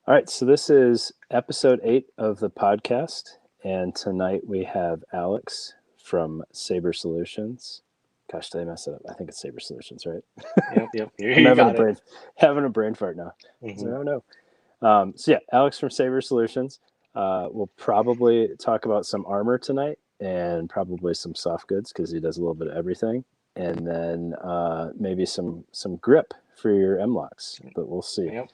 All right, so this is episode 8 of the podcast, and tonight we have Alex from Saber Solutions. Gosh, did I mess it up? I think it's Saber Solutions, right? Yep. I'm You got it. having a brain fart now. Hmm. So, oh no. So yeah, Alex from Saber Solutions. We'll probably talk about some armor tonight and probably some soft goods because he does a little bit of everything, and then maybe some grip for your M locks, but we'll see. Yep.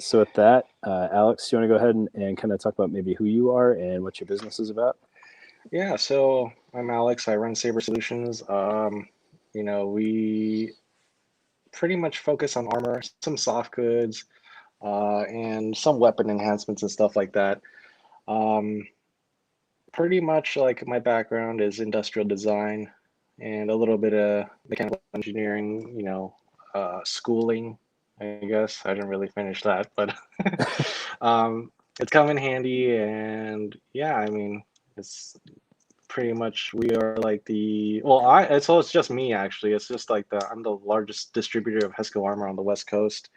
So with that, Alex, do you want to go ahead and kind of talk about maybe who you are and what your business is about? Yeah. So I'm Alex. I run Saber Solutions. We pretty much focus on armor, some soft goods, and some weapon enhancements and stuff like that. Um, Pretty much like my background is industrial design and a little bit of mechanical engineering. Schooling. I guess I didn't really finish that, but it's come in handy. And yeah, I mean, it's pretty much we are like the well, it's just me actually. It's just like I'm the largest distributor of Hesco armor on the West Coast,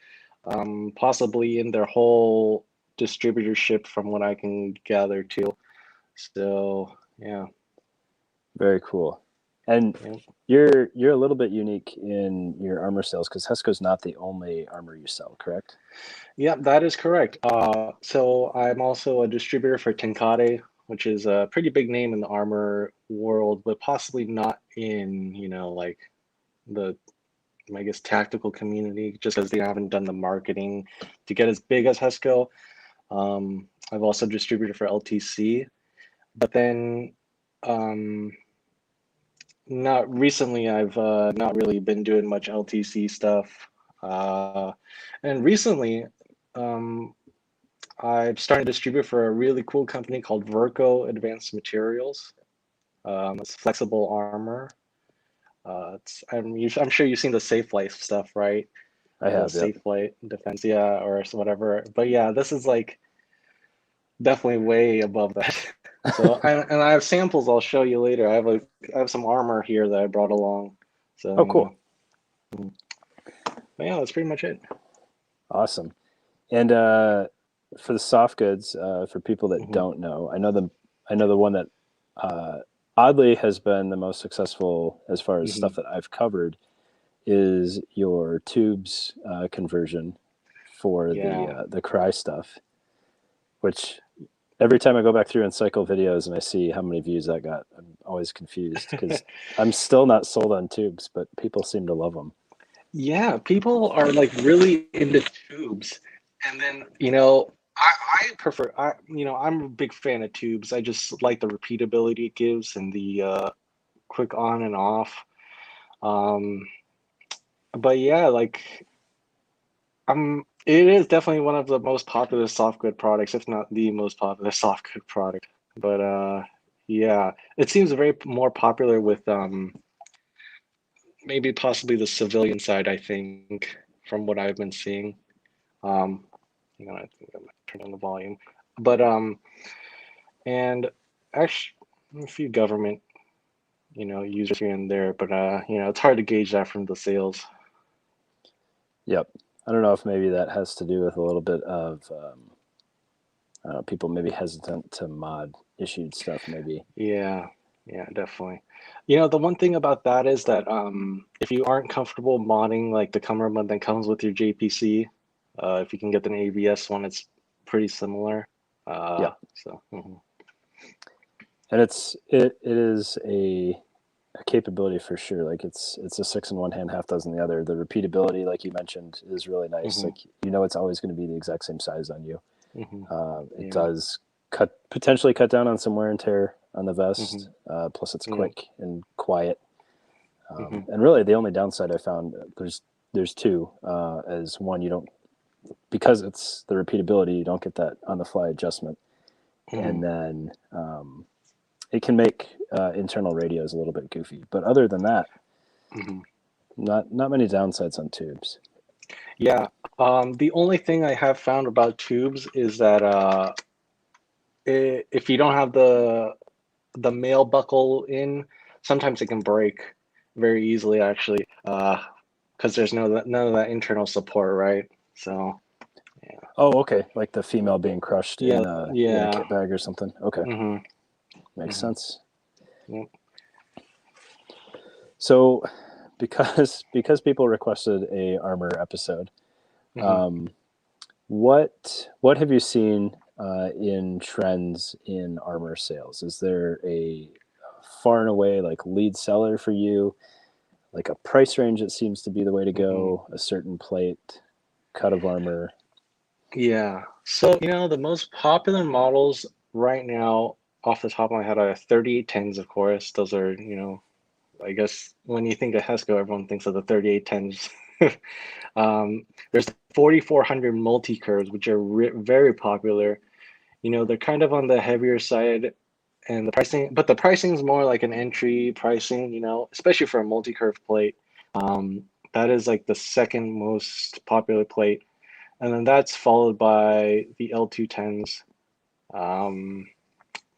possibly in their whole distributorship from what I can gather too. So yeah, Very cool. And yeah. you're a little bit unique in your armor sales because Hesco's not the only armor you sell, correct? Yeah, that is correct. So I'm also a distributor for Tenkate, which is a pretty big name in the armor world, but possibly not in, like the, I guess, tactical community, just because they haven't done the marketing to get as big as Hesco. I've also distributed for LTC, but then um, not recently, I've not really been doing much LTC stuff. Uh, and recently, um, I've started to distribute for a really cool company called Verco Advanced Materials. It's flexible armor. I'm sure you've seen the Safe Life stuff, right? I The have, yep. Safe Light Defense, yeah, or whatever. But yeah, this is like definitely way above that. And I have samples I'll show you later. I have some armor here that I brought along. So Oh, cool. but yeah, that's pretty much it. Awesome. And for the soft goods, for people that Hmm. don't know, I know the one that uh, oddly has been the most successful as far as Hmm. stuff that I've covered is your tubes conversion for Yeah. the cry stuff, which every time I go back through and cycle videos and I see how many views that got, I'm always confused because I'm still not sold on tubes, but people seem to love them. Yeah, people are like really into tubes. And then, I prefer I'm a big fan of tubes. I just like the repeatability it gives and the quick on and off. Um, but yeah, like it is definitely one of the most popular soft good products, if not the most popular soft good product. But yeah, it seems very more popular with maybe possibly the civilian side, I think, from what I've been seeing. Um, I think I might turn on the volume. But and actually a few government, users here and there, but it's hard to gauge that from the sales. Yep. I don't know if maybe that has to do with a little bit of I don't know, people maybe hesitant to mod issued stuff. Maybe. Yeah, yeah, definitely. The one thing about that is that if you aren't comfortable modding like the cummerbund that comes with your JPC, if you can get an ABS one, it's pretty similar. Yep. So And it is a capability for sure. Like it's a six in one hand, half dozen the other. The repeatability, like you mentioned, is really nice. hmm Like it's always going to be the exact same size on you. hmm It yeah. does potentially cut down on some wear and tear on the vest. hmm Plus, it's yeah. quick and quiet. hmm And really, the only downside I found there's two. As one, you don't because it's the repeatability, you don't get that on the fly adjustment, hmm and then it can make internal radios a little bit goofy. But other than that, hmm not many downsides on tubes. Yeah. The only thing I have found about tubes is that if you don't have the male buckle in, sometimes it can break very easily, actually, because there's none of that internal support, right? So, Oh, okay. Like the female being crushed Yeah, in a yeah. kit bag or something. Okay, Mm-hmm. makes Mm-hmm. sense. Yep. So, because people requested a armor episode, Mm-hmm. um, what have you seen in trends in armor sales? Is there a far and away like lead seller for you? Like a price range that seems to be the way to Mm-hmm. go? A certain plate, cut of armor? Yeah. So, the most popular models right now, off the top of my head, are 3810s, of course. Those are, I guess when you think of Hesco, everyone thinks of the 3810s. There's 4400 multi-curves, which are very popular. They're kind of on the heavier side, and the pricing is more like an entry pricing, especially for a multi-curve plate. Um, that is like the second most popular plate. And then that's followed by the L210s, um,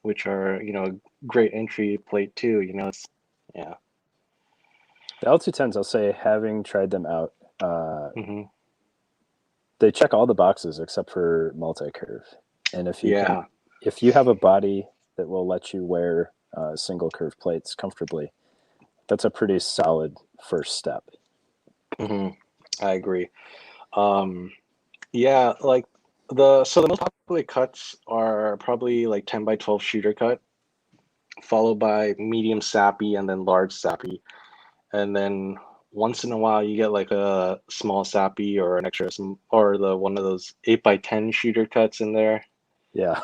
which are, a great entry plate too. Yeah. The L210s, I'll say, having tried them out, uh, Hmm. they check all the boxes except for multi-curve. And Yeah. if you have a body that will let you wear single curve plates comfortably, that's a pretty solid first step. Hmm. I agree. Um, yeah, like the most popular cuts are probably like 10 by 12 shooter cut, followed by medium sappy and then large sappy. And then once in a while you get like a small sappy or an extra or the one of those 8 by 10 shooter cuts in there. Yeah,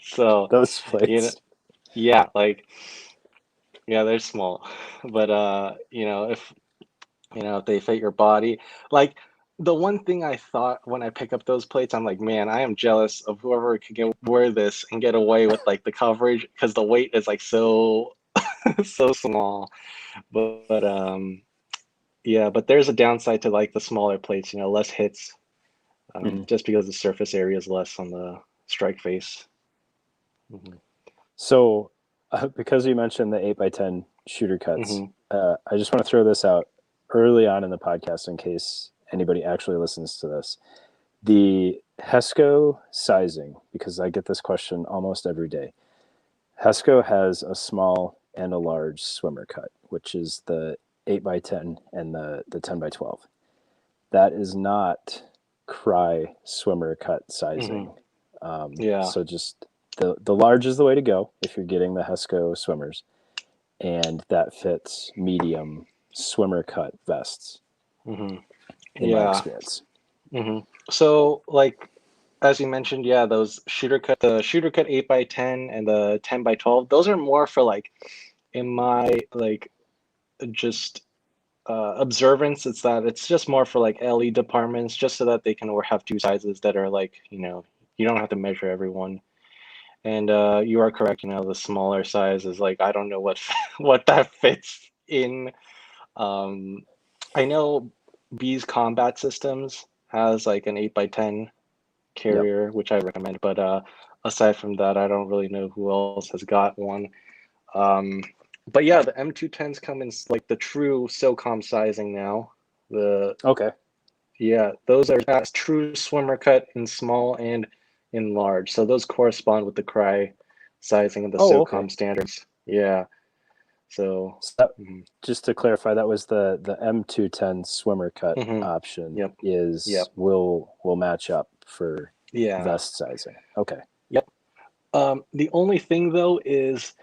So, those you know, plates. yeah, like yeah, they're small. But if they fit your body, like the one thing I thought when I pick up those plates, I'm like, man, I am jealous of whoever could wear this and get away with like the coverage because the weight is like so so small. But yeah, but there's a downside to like the smaller plates, less hits, Mhm. just because the surface area is less on the strike face. Hmm. So, because you mentioned the 8 by 10 shooter cuts, Hmm. I just want to throw this out early on in the podcast in case anybody actually listens to this. The HESCO sizing, because I get this question almost every day. HESCO has a small and a large swimmer cut, which is the 8 by 10 and the 10 by 12. That is not Cry swimmer cut Hmm. sizing. Yeah. So just the large is the way to go if you're getting the HESCO swimmers, and that fits medium swimmer cut vests Hmm. in my Yeah. experience. Hmm. So, like as you mentioned, yeah, the shooter cut 8 by 10 and the 10 by 12, those are more for like in my like just observance. It's just more for like LE departments, just so that they can have two sizes that are like, you don't have to measure everyone. And you are correct, the smaller size is like I don't know what what that fits in. Um, I know B's Combat Systems has like an 8 by 10 Yep. carrier, which I recommend. But aside from that, I don't really know who else has got one. Um, but yeah, the M210s come in like the true SOCOM sizing now. The Okay. Yeah, those are that's true swimmer cut in small and in large. So those correspond with the Cry sizing of the Oh, okay. SOCOM standards. Yeah. So. So that, Mhm. just to clarify, that was the M210 swimmer cut Mhm. option Yep. is Yep. will match up for Yeah. vest sizing. Okay. Yep. The only thing though is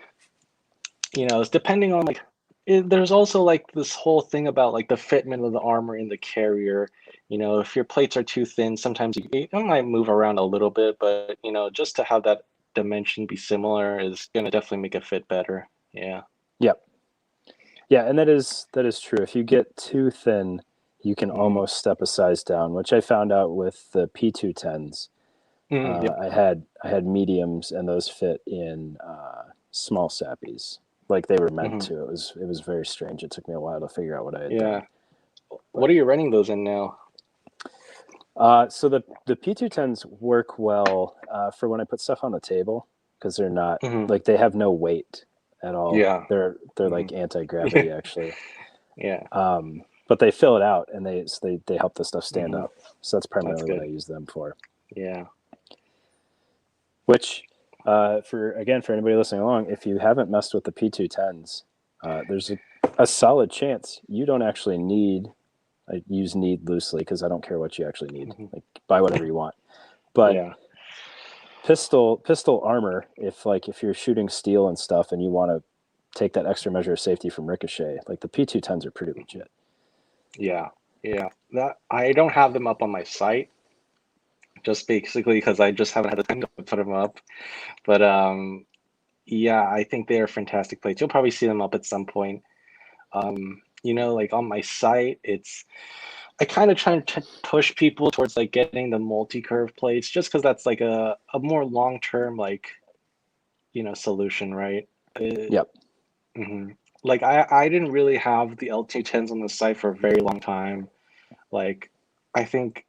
it's depending on like there's also like this whole thing about like the fitment of the armor in the carrier. If your plates are too thin, sometimes you might move around a little bit, but just to have that dimension be similar is gonna definitely make it fit better. Yeah. Yep. Yeah, and that is true. If you get too thin, you can Hmm. almost step a size down, which I found out with the P210s. Yep. I had mediums, and those fit in small sappies, like they were meant Hmm. to. It was very strange. It took me a while to figure out what I had done. Yeah. What But are you running those in now? so the P210s work well for when I put stuff on the table because they're not Hmm. like they have no weight at all. Yeah. They're Hmm. like anti gravity actually. Yeah. But they fill it out and they help the stuff stand Hmm. up. So that's That's primarily what I good. use them for. Yeah. Which, for anybody listening along, if you haven't messed with the P210s, there's a solid chance you don't actually need. I use need loosely because I don't care what you actually need. Hmm. Like buy whatever you want. But Yeah. pistol armor, if you're shooting steel and stuff and you want to take that extra measure of safety from ricochet, like the P210s are pretty legit. Yeah. Yeah. That I don't have them up on my site just basically because I just haven't had the time to put them up. But yeah, I think they are fantastic plates. You'll probably see them up at some point. Like on my site, I kind of try to push people towards like getting the multi-curve plates just because that's like a more long-term like solution, right? Yep. Mhm. Like I didn't really have the L210s on the site for a very long time. Like I think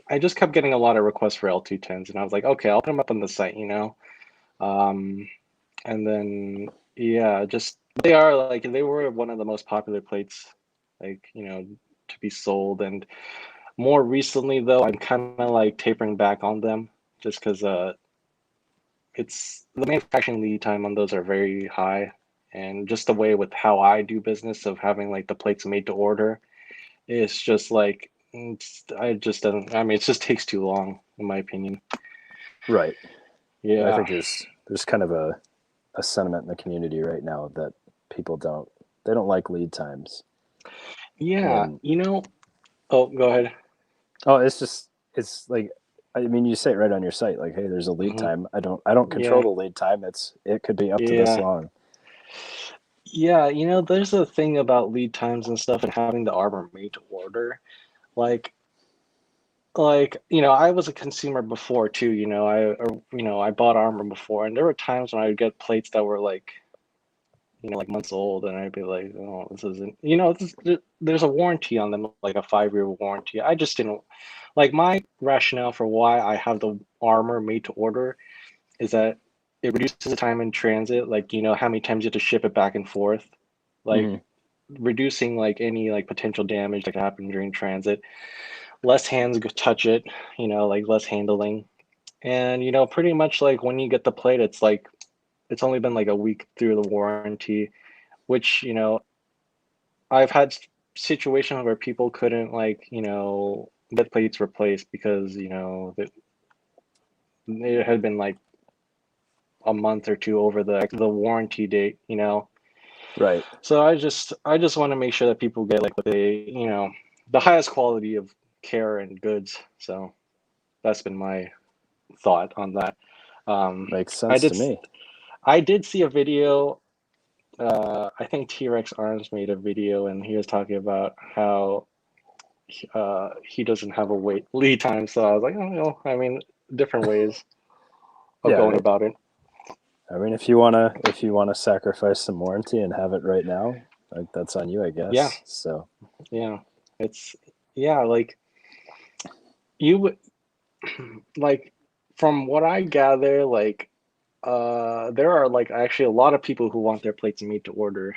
I just kept getting a lot of requests for L210s and I was like, okay, I'll put them up on the site. Um, and then yeah, just they were one of the most popular plates, like, to be sold. And more recently though, I'm kind of like tapering back on them just because it's the manufacturing lead time on those are very high. And just the way with how I do business of having like the plates made to order, it's just like I just don't. I mean, it just takes too long, in my opinion. Right. I Yeah. think there's kind of a sentiment in the community right now that people don't like lead times. Yeah. And Oh, go ahead. it's like, I mean, you say it right on your site, like, hey, there's a lead Hmm. time. I don't control Yeah. the lead time. It could be up to this Yeah. long. Yeah. There's a thing about lead times and stuff and having the armor made to order. Like, I was a consumer before too. I bought armor before, and there were times when I would get plates that were like months old, and I'd be like, oh, this isn't, there's a warranty on them, like a 5-year warranty. I just didn't like my rationale for why I have the armor made to order is that it reduces the time in transit, like, how many times you have to ship it back and forth, Hmm. like reducing like any like potential damage that could happen during transit, less hands touch it, like less handling. And, pretty much like when you get the plate, it's like, it's only been like a week through the warranty, which, I've had situations where people couldn't like, get plates replaced because, it had been like a month or two over the warranty date. Right. So I just want to make sure that people get like what the highest quality of care and goods. So that's been my thought on that. Um, Makes I sense did to me. I did see a video. I think T-Rex Arms made a video, and he was talking about how he doesn't have a wait lead time. So I was like, oh, I mean, different ways of Yeah. going about it. I mean, if you wanna sacrifice some warranty and have it right now, like that's on you, I Yeah, guess. So yeah, it's yeah, like you would like from what I gather, like there are like actually a lot of people who want their plates made to order,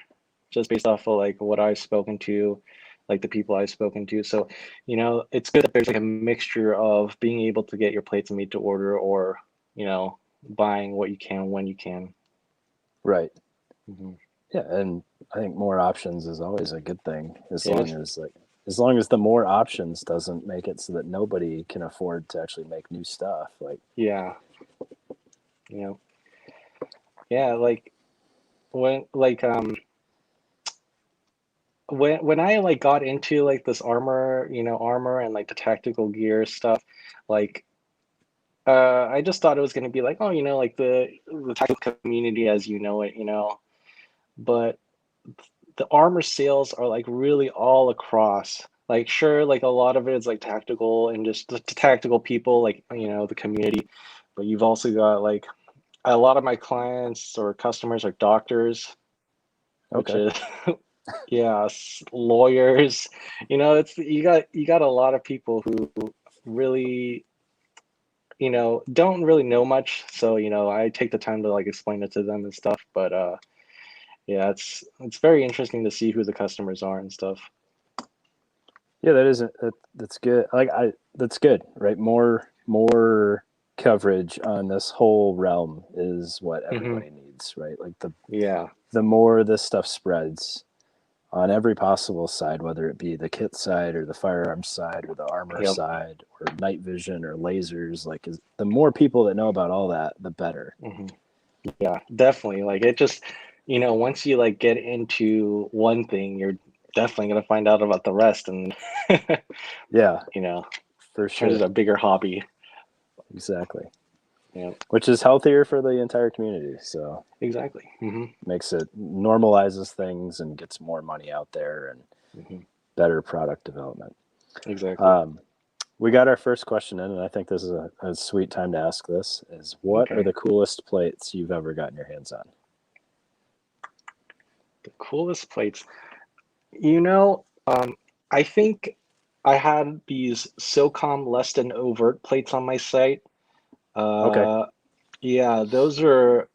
just based off of like what I've spoken to, like the people I've spoken to. So, it's good that there's like a mixture of being able to get your plates made to order or, buying what you can when you can. right. Hmm. Yeah, and I think more options is always a good thing, It is. as long as the more options doesn't make it so that nobody can afford to actually make new stuff. Like, Yeah. You know, yeah, like when like when I like got into like this armor and like the tactical gear stuff, like I just thought it was going to be like, oh, like the tactical community as you know it. But the armor sales are like really all across. Like, sure, like a lot of it is like tactical and just the tactical people, like, the community. But you've also got like a lot of my clients or customers are doctors, which okay, is yeah, lawyers. It's you got a lot of people who really don't really know much. So, I take the time to like explain it to them and stuff. But yeah, it's very interesting to see who the customers are and stuff. Yeah, that's good. That's good, right? More coverage on this whole realm is what Hmm. everybody needs, right? Like Yeah. the more this stuff spreads on every possible side, whether it be the kit side or the firearms side or the armor Yep. side or night vision or lasers, the more people that know about all that, the better. Hmm. Yeah, definitely. Like it just, once you like get into one thing, you're definitely gonna find out about the rest, and Yeah, you know, for turns sure. into a bigger hobby. Exactly. Yeah, Which is healthier for the entire community. So exactly. makes it normalizes things and gets more money out there and Hmm. better product development. Exactly. Um, we got our first question in, and I think this is a sweet time to ask this: is what are Okay. the coolest plates you've ever gotten your hands on? The coolest plates. I think I had these SOCOM less than overt plates on my site. Okay. Uh, yeah, those are.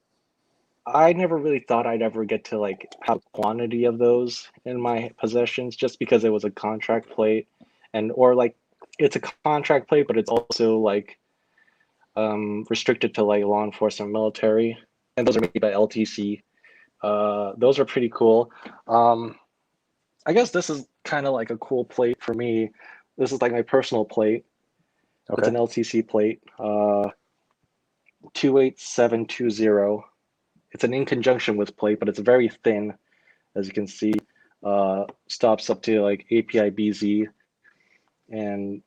I never really thought I'd ever get to like have quantity of those in my possessions just because it was a contract plate and or like it's a contract plate, but it's also like restricted to like law enforcement military. And those are made by LTC. Those are pretty cool. Um, I guess this is kind of like a cool plate for me. This is like my personal plate. It's Okay. an LTC plate, 28720. It's an in conjunction with plate, but it's very thin, as you can see. Stops up to like API BZ and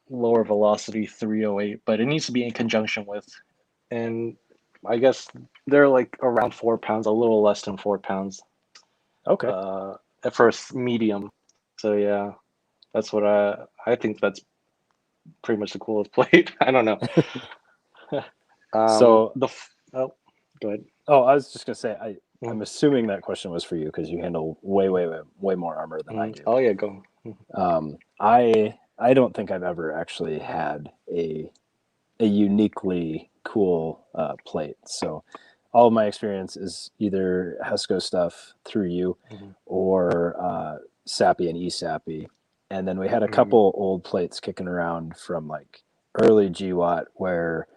lower velocity 308, but it needs to be in conjunction with. And I guess they're like around 4 pounds, a little less than 4 pounds Okay. uh, at first, medium. So yeah, that's what I think that's pretty much the coolest plate. I don't know. So, Oh, go ahead. oh, I was just gonna say, Mm, I'm assuming that question was for you because you handle way more armor than I do. Oh yeah, go. I don't think I've ever actually had a uniquely cool plate. So all of my experience is either Hesco stuff through you Mhm, or Sappy and eSappy. And then we had a mhm. couple old plates kicking around from like early GWAT where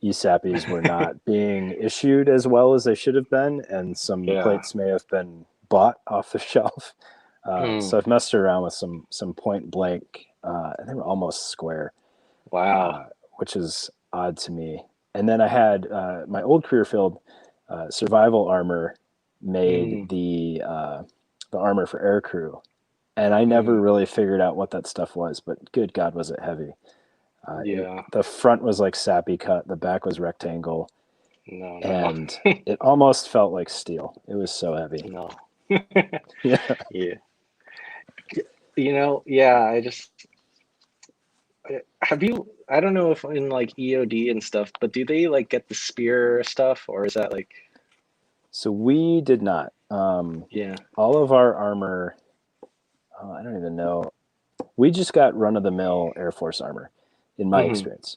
eSappies were not being issued as well as they should have been, and some Yeah. plates may have been bought off the shelf. So Mm, I've messed around with some point blank. They were almost square, wow. uh, which is odd to me. And then I had my old career field survival armor made Mm, the armor for aircrew, and I never mm, really figured out what that stuff was. But good God, was it heavy! yeah. The front was like sappy cut, the back was rectangle, No, no, and it almost felt like steel. It was so heavy. no. Yeah. Yeah. Yeah, have you, I don't know if in like EOD and stuff, but do they like get the spear stuff or is that like, So we did not. yeah. All of our armor, I don't even know. We just got run of the mill Air Force armor, in my Hmm. experience.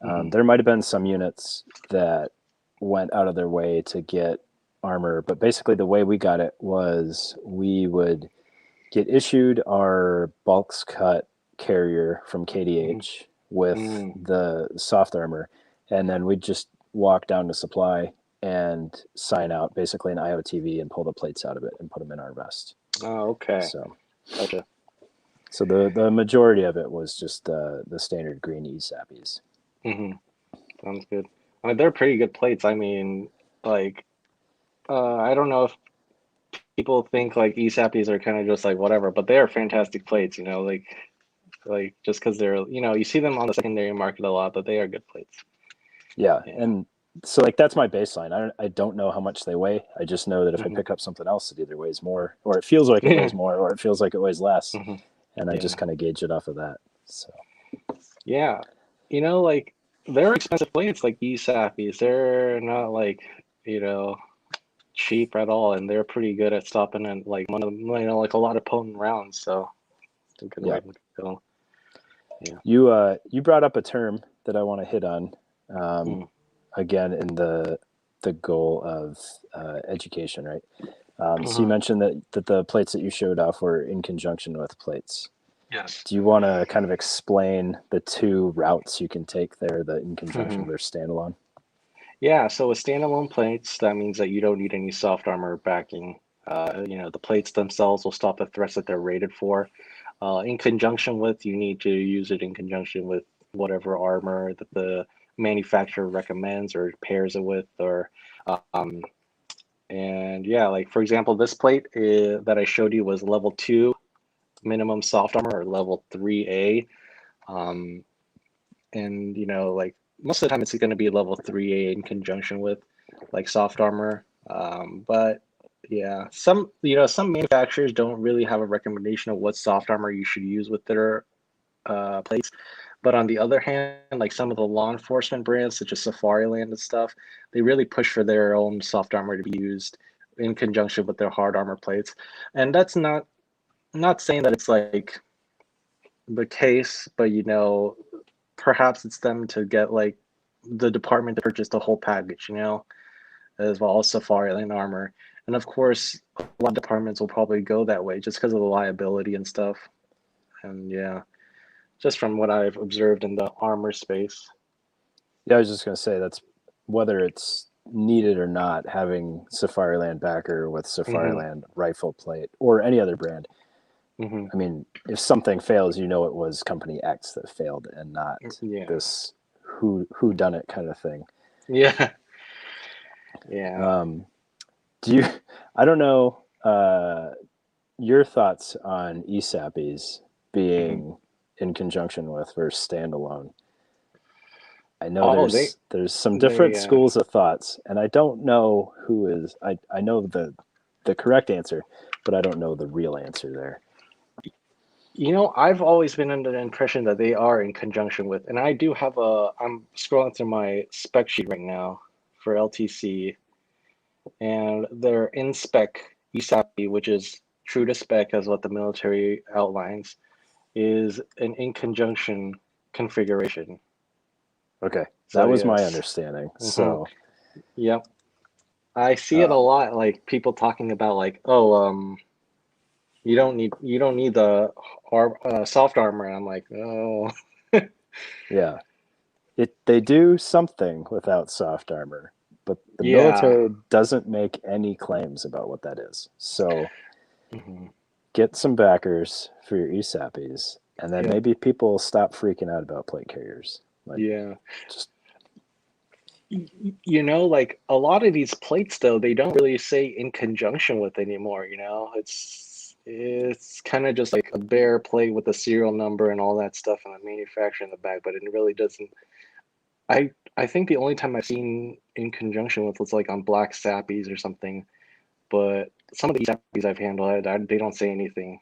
Hmm. There might have been some units that went out of their way to get armor, but basically the way we got it was we would get issued our bulks cut carrier from Hmm. KDH with Mm. the soft armor, and then we'd just walk down to supply and sign out basically an IOTV and pull the plates out of it and put them in our vest. Oh, okay. So, Gotcha. so the majority of it was just the standard green E sappies. Hmm. Sounds good. I mean, they're pretty good plates. I mean, like, I don't know if people think like ESAPs are kind of just like whatever, but they are fantastic plates, like just because they're, you see them on the secondary market a lot, but they are good plates. Yeah, Yeah. and so like that's my baseline. I don't know how much they weigh. I just know that if I Hmm. pick up something else, it either weighs more, or it feels like it weighs more, or it feels like it weighs less, Hmm. and I just Yeah. kind of gauge it off of that. So Yeah. Like they're expensive plates like ESAPs. They're not like, you know, cheap at all, and they're pretty good at stopping and like one of them, like a lot of potent rounds. So it's a good yeah, way to go. Yeah. you brought up a term that I want to hit on um, Mm. again in the goal of education, right? So you Hmm. mentioned that the plates that you showed off were in conjunction with plates. Yes. Do you want to kind of explain the two routes you can take there, the in conjunction Hmm. versus standalone? Yeah, so with standalone plates, that means that you don't need any soft armor backing. The plates themselves will stop the threats that they're rated for. In conjunction with, you need to use it in conjunction with whatever armor that the manufacturer recommends or pairs it with, or um, and yeah, like for example, this plate that I showed you was level 2 minimum soft armor or level 3A. Um, and like most of the time it's going to be level 3A in conjunction with like soft armor. But yeah, some manufacturers don't really have a recommendation of what soft armor you should use with their plates. But on the other hand, like some of the law enforcement brands, such as Safariland and stuff, they really push for their own soft armor to be used in conjunction with their hard armor plates. And that's not saying that it's like the case, but perhaps it's them to get like the department to purchase the whole package, as well as Safariland armor. And of course, a lot of departments will probably go that way just because of the liability and stuff. And yeah, just from what I've observed in the armor space. Yeah, I was just going to say that's whether it's needed or not, having Safariland backer with Hmm. Safariland rifle plate or any other brand. Hmm. I mean, if something fails, you know it was company X that failed and not Yeah. this who done it kind of thing. Yeah. Yeah. Um, do you? I don't know your thoughts on ESAPs Hmm. being in conjunction with versus standalone. I know Oh, there's some different they schools of thoughts, and I don't know who is. I know the correct answer, but I don't know the real answer there. I've always been under the impression that they are in conjunction with, and I do have I'm scrolling through my spec sheet right now for LTC, and their in spec ESAPI, which is true to spec as what the military outlines, is an in conjunction configuration. Okay, So that was my yes. understanding. Hmm. So, Yep. I see it a um, lot, like people talking about like, oh, you don't need the soft armor. And I'm like, oh, yeah, they do something without soft armor, but the yeah. military doesn't make any claims about what that is. So Hmm. get some backers for your ESAPs, and then Yep. maybe people will stop freaking out about plate carriers. Like, Yeah. just Like a lot of these plates though, they don't really say in conjunction with anymore, it's kind of just like a bare plate with a serial number and all that stuff and the manufacturer in the back, but it really doesn't. I think the only time I've seen in conjunction with was like on black sappies or something, but some of these sappies I've handled, they don't say anything.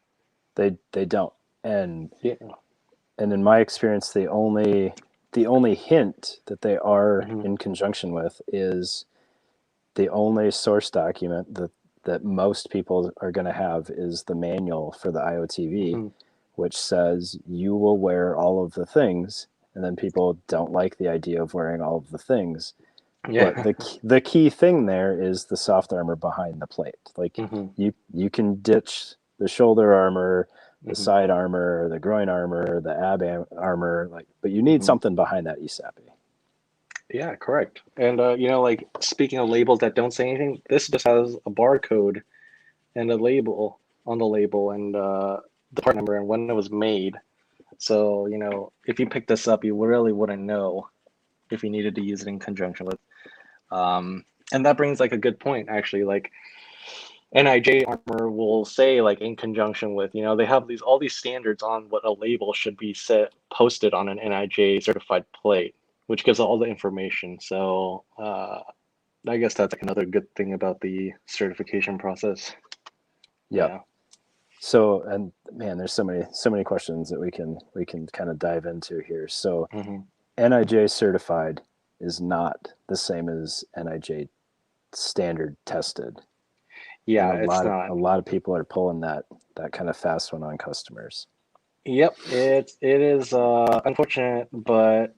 they don't. And Yeah. in my experience, the only hint that they are Hmm. in conjunction with is the only source document that most people are going to have is the manual for the IOTV, Hmm. which says you will wear all of the things, and then people don't like the idea of wearing all of the things. But Yeah. the key thing there is the soft armor behind the plate. Like Hmm. you can ditch the shoulder armor, the Hmm. side armor, the groin armor, the armor, like, but you need Hmm. something behind that ESAPI. Yeah, correct. And like speaking of labels that don't say anything, this just has a barcode and a label on the label and the part number and when it was made. So, if you pick this up, you really wouldn't know if you needed to use it in conjunction with. And that brings like a good point, actually. Like NIJ armor will say like in conjunction with, they have all these standards on what a label should be posted on an NIJ certified plate, which gives all the information. So I guess that's like another good thing about the certification process. Yep. Yeah. So, and man, there's so many questions that we can kind of dive into here. So, Hmm. NIJ certified is not the same as NIJ standard tested, and Yeah, a it's lot of not. a lot of people are pulling that kind of fast one on customers. Yep, it is unfortunate, but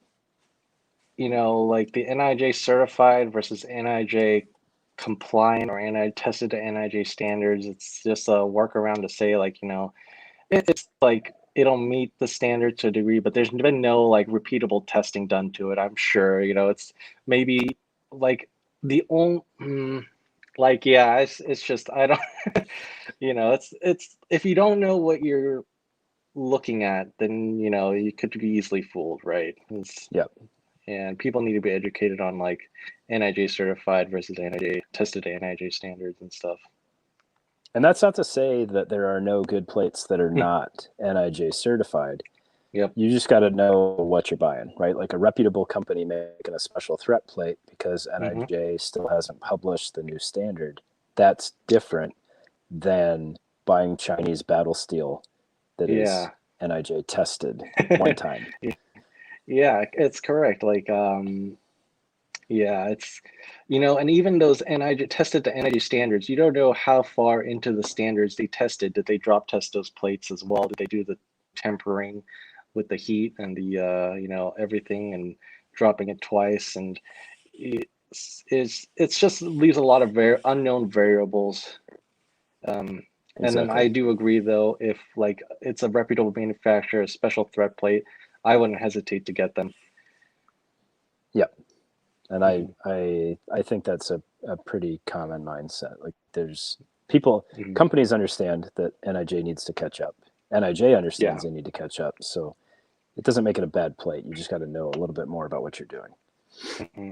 like the NIJ certified versus NIJ compliant or NI tested to NIJ standards, it's just a workaround to say like, it's like it'll meet the standard to a degree, but there's been no like repeatable testing done to it. I'm sure, it's maybe like the only like yeah, it's just I don't it's if you don't know what you're looking at, then you could be easily fooled, right? Yep. And people need to be educated on like NIJ certified versus NIJ tested NIJ standards and stuff. And that's not to say that there are no good plates that are not NIJ certified. Yep. You just got to know what you're buying, right? Like a reputable company making a special threat plate because Hmm. NIJ still hasn't published the new standard. That's different than buying Chinese battle steel that is Yeah. NIJ tested one time. Yeah, it's correct. Like, yeah, it's, and even those NIJ tested to NIJ standards, you don't know how far into the standards they tested. Did they drop test those plates as well? Did they do the tempering with the heat and the, everything and dropping it twice? And it's just leaves a lot of unknown variables. And then Exactly. I do agree though, if like it's a reputable manufacturer, a special threat plate, I wouldn't hesitate to get them. Yep. And I Hmm. I I think that's a pretty common mindset. Like there's people Hmm. companies understand that NIJ needs to catch up. NIJ Yeah. understands they need to catch up. So it doesn't make it a bad plate. You just got to know a little bit more about what you're doing. Hmm.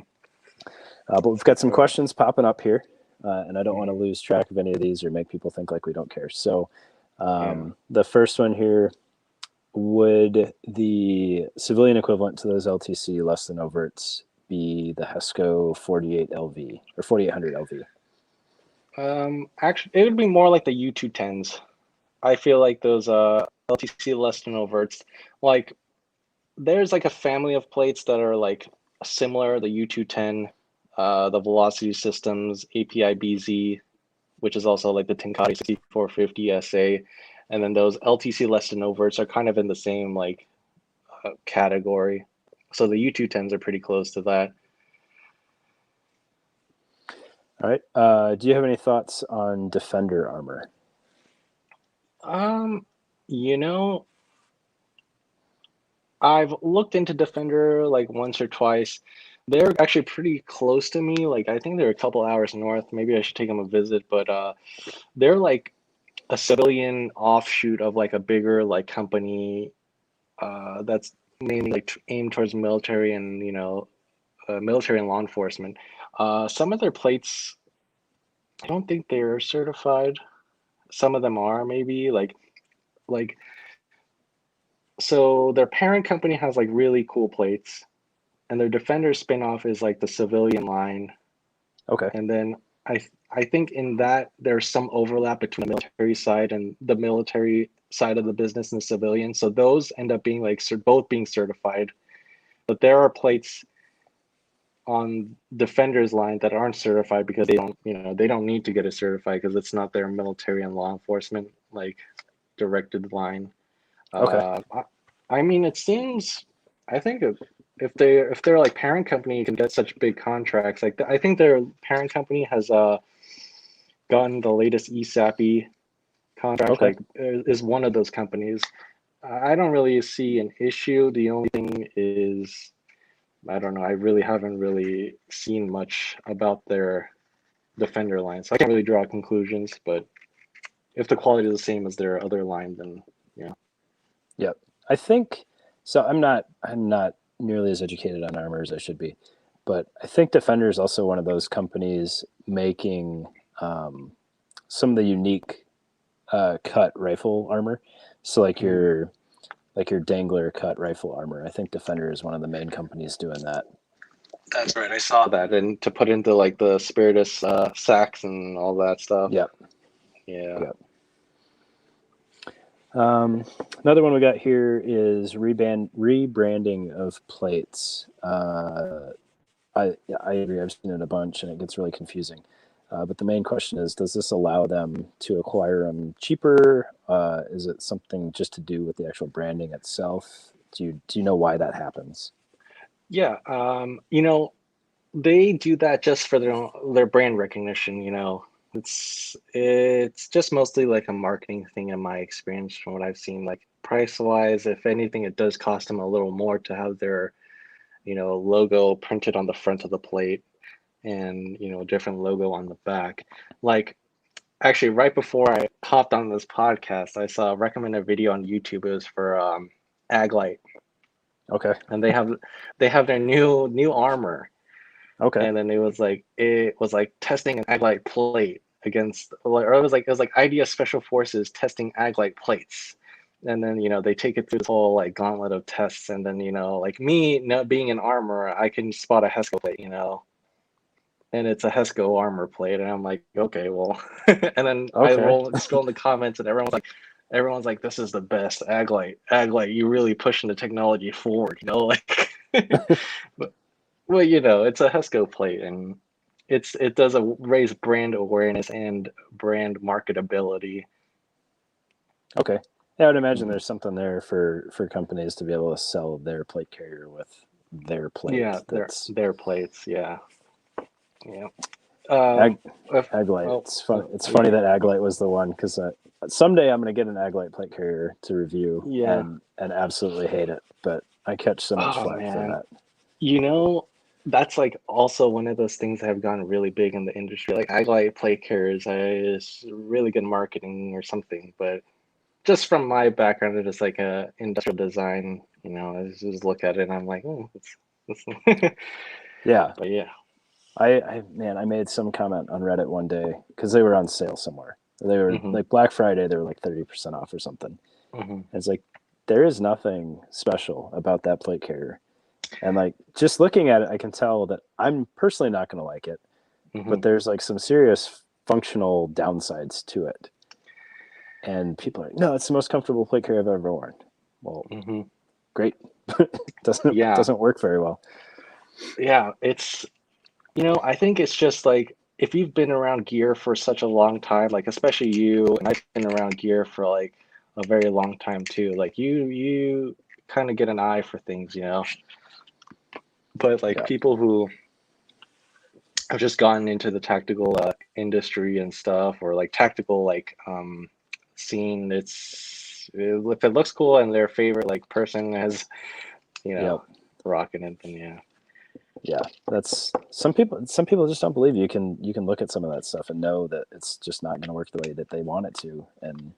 But we've got some Uh, questions popping up here, and I don't want to hmm. lose track of any of these or make people think like we don't care. So Yeah. the first one here, would the civilian equivalent to those LTC less than overts be the HESCO 48 LV or 4800 LV? Actually, it would be more like the U210s. I feel like those LTC less than overts, like there's like a family of plates that are like similar, the U210, the Velocity Systems, API BZ, which is also like the Tenkate 6450 SA, and then those LTC less than overts are kind of in the same like category. So the U210s are pretty close to that. All right. Do you have any thoughts on Defender armor? Um, you know, I've looked into Defender like once or twice. They're actually pretty close to me. Like I think they're a couple hours north. Maybe I should take them a visit, but they're like a civilian offshoot of like a bigger like company that's mainly like aimed towards military and military and law enforcement. Some of their plates, I don't think they're certified. Some of them are maybe like so their parent company has like really cool plates, and their Defender spinoff is like the civilian line. Okay. And then I think in that there's some overlap between the military side and the military side of the business and the civilian. So those end up being like both being certified, but there are plates on Defender's line that aren't certified because they don't need to get it certified because it's not their military and law enforcement like directed line. Okay. Uh, I mean, it seems. I think if they're like parent company can get such big contracts, like I think their parent company has gotten the latest ESAPI contract. Okay. Like is one of those companies. I don't really see an issue. The only thing is, I don't know. I really haven't really seen much about their Defender line, so I can't really draw conclusions. But if the quality is the same as their other line, then yeah. Yep. I think so. I'm not nearly as educated on armor as I should be, but I think Defender is also one of those companies making some of the unique cut rifle armor. So Mhm. like your Dangler cut rifle armor. I think Defender is one of the main companies doing that. That's right. I saw that, and to put into like the Spiritus sacks and all that stuff. Yep. Yeah. Yep. Another one we got here is rebranding of plates. I agree. I've seen it a bunch, and it gets really confusing. But the main question is, does this allow them to acquire them cheaper? Is it something just to do with the actual branding itself? Do you know why that happens? Yeah. They do that just for their brand recognition. It's just mostly like a marketing thing in my experience from what I've seen. Like price wise, if anything, it does cost them a little more to have their, logo printed on the front of the plate and, different logo on the back. Like, actually, right before I hopped on this podcast, I saw a recommended video on YouTube. It was for Aglite, Okay. and they have their new armor, Okay. and then it was like testing an Aglite plate against, or it was like Idea Special Forces testing Aglite plates. And then, they take it through this whole like gauntlet of tests, and then, like me not being in armor, I can spot a Hesco plate, and it's a Hesco armor plate, and I'm like, okay, well, and then I Okay. scroll in the comments, and everyone's like, this is the best Aglite, you really pushing the technology forward, like, but, well, it's a Hesco plate, and it does raise brand awareness and brand marketability. Okay. Yeah, I would imagine Mhm. there's something there for companies to be able to sell their plate carrier with their Yeah, plate. their That's their plates, yeah, yeah. ag, Um, if, Aglite. oh, It's fun. It's funny yeah, that Aglite was the one because someday I'm going to get an Aglite plate carrier to review yeah. and absolutely hate it, but I catch so much Oh flack for man, that. you know, that's like also one of those things that have gone really big in the industry. Like Aglite plate carriers is really good marketing or something, but just from my background, it's like a industrial design. I just look at it and I'm like, oh, it's Yeah, but yeah. I made some comment on Reddit one day because they were on sale somewhere. They were Hmm. like Black Friday. They were like 30% off or something. Hmm. And it's like there is nothing special about that plate carrier. And like just looking at it, I can tell that I'm personally not going to like it. Hmm. But there's like some serious functional downsides to it. And people are like, no, it's the most comfortable plate carrier I've ever worn. Well, Hmm. great. doesn't Yeah, doesn't work very well. yeah. I think it's just like if you've been around gear for such a long time, like especially you, and I've been around gear for like a very long time too. Like you kind of get an eye for things. But like Yeah. people who have just gotten into the tactical industry and stuff, or like tactical like scene, if it looks cool and their favorite like person has, you know, Yep. rocking it, then yeah. Yeah. That's some people just don't believe you can look at some of that stuff and know that it's just not going to work the way that they want it to. And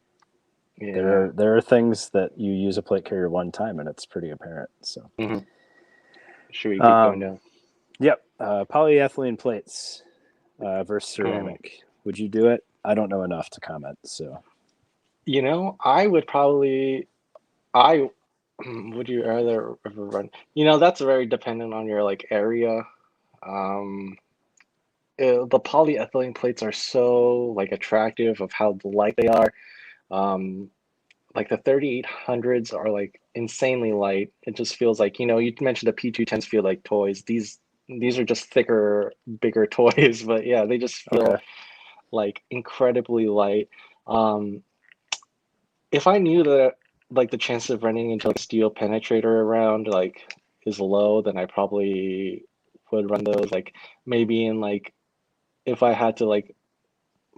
Yeah. there are things that you use a plate carrier one time and it's pretty apparent. So Hmm. Should we keep going um down? yep. Polyethylene plates versus Hmm. ceramic. Would you do it? I don't know enough to comment. So I would probably, I would you rather ever run? That's very dependent on your like area. Um, the polyethylene plates are so like attractive of how light they are. Um, like the 3800s are like insanely light. It just feels like, you mentioned the P210s feel like toys. These are just thicker, bigger toys, but yeah, they just okay. feel like incredibly light. Um, if I knew that like the chance of running into like steel penetrator around like is low, then I probably would run those like maybe in like if I had to like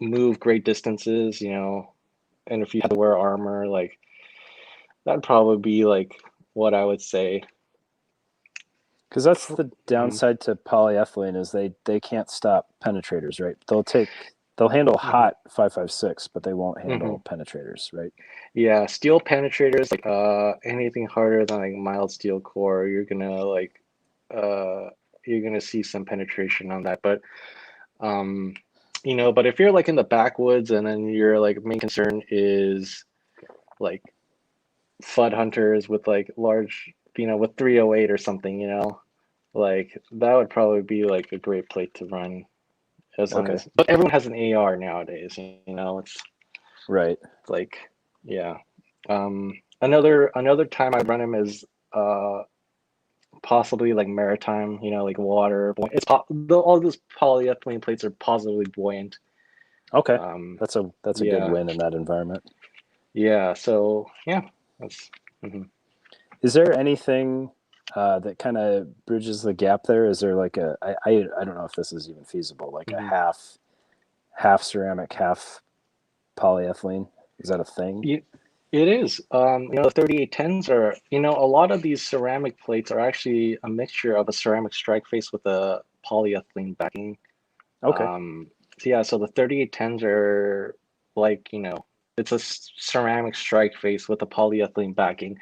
move great distances, and if you had to wear armor, like that'd probably be like what I would say. Because that's the Mhm. downside to polyethylene is they can't stop penetrators, right? They'll handle Mhm. hot 556, but they won't Mhm. handle penetrators, right? Yeah, steel penetrators like anything harder than like mild steel core, uh you're gonna see some penetration on that. Um, but if you're like in the backwoods and then your like main concern is like flood hunters with like large, with 308 or something, like that would probably be like a great plate to run as long Okay, as, but everyone has an AR nowadays, right. it's like, yeah. Another time I run them is uh possibly like maritime, like water. All those polyethylene plates are positively buoyant. Okay, Um, that's a good yeah. win in that environment. Yeah, so yeah, that's mhm. Is there anything that kind of bridges the gap there? Is there like I don't know if this is even feasible, like a Mhm. half ceramic, half polyethylene? Is that a thing? You, It is. The 3810s are, a lot of these ceramic plates are actually a mixture of a ceramic strike face with a polyethylene backing. Okay. So yeah, so the 3810s are like, it's a ceramic strike face with a polyethylene backing.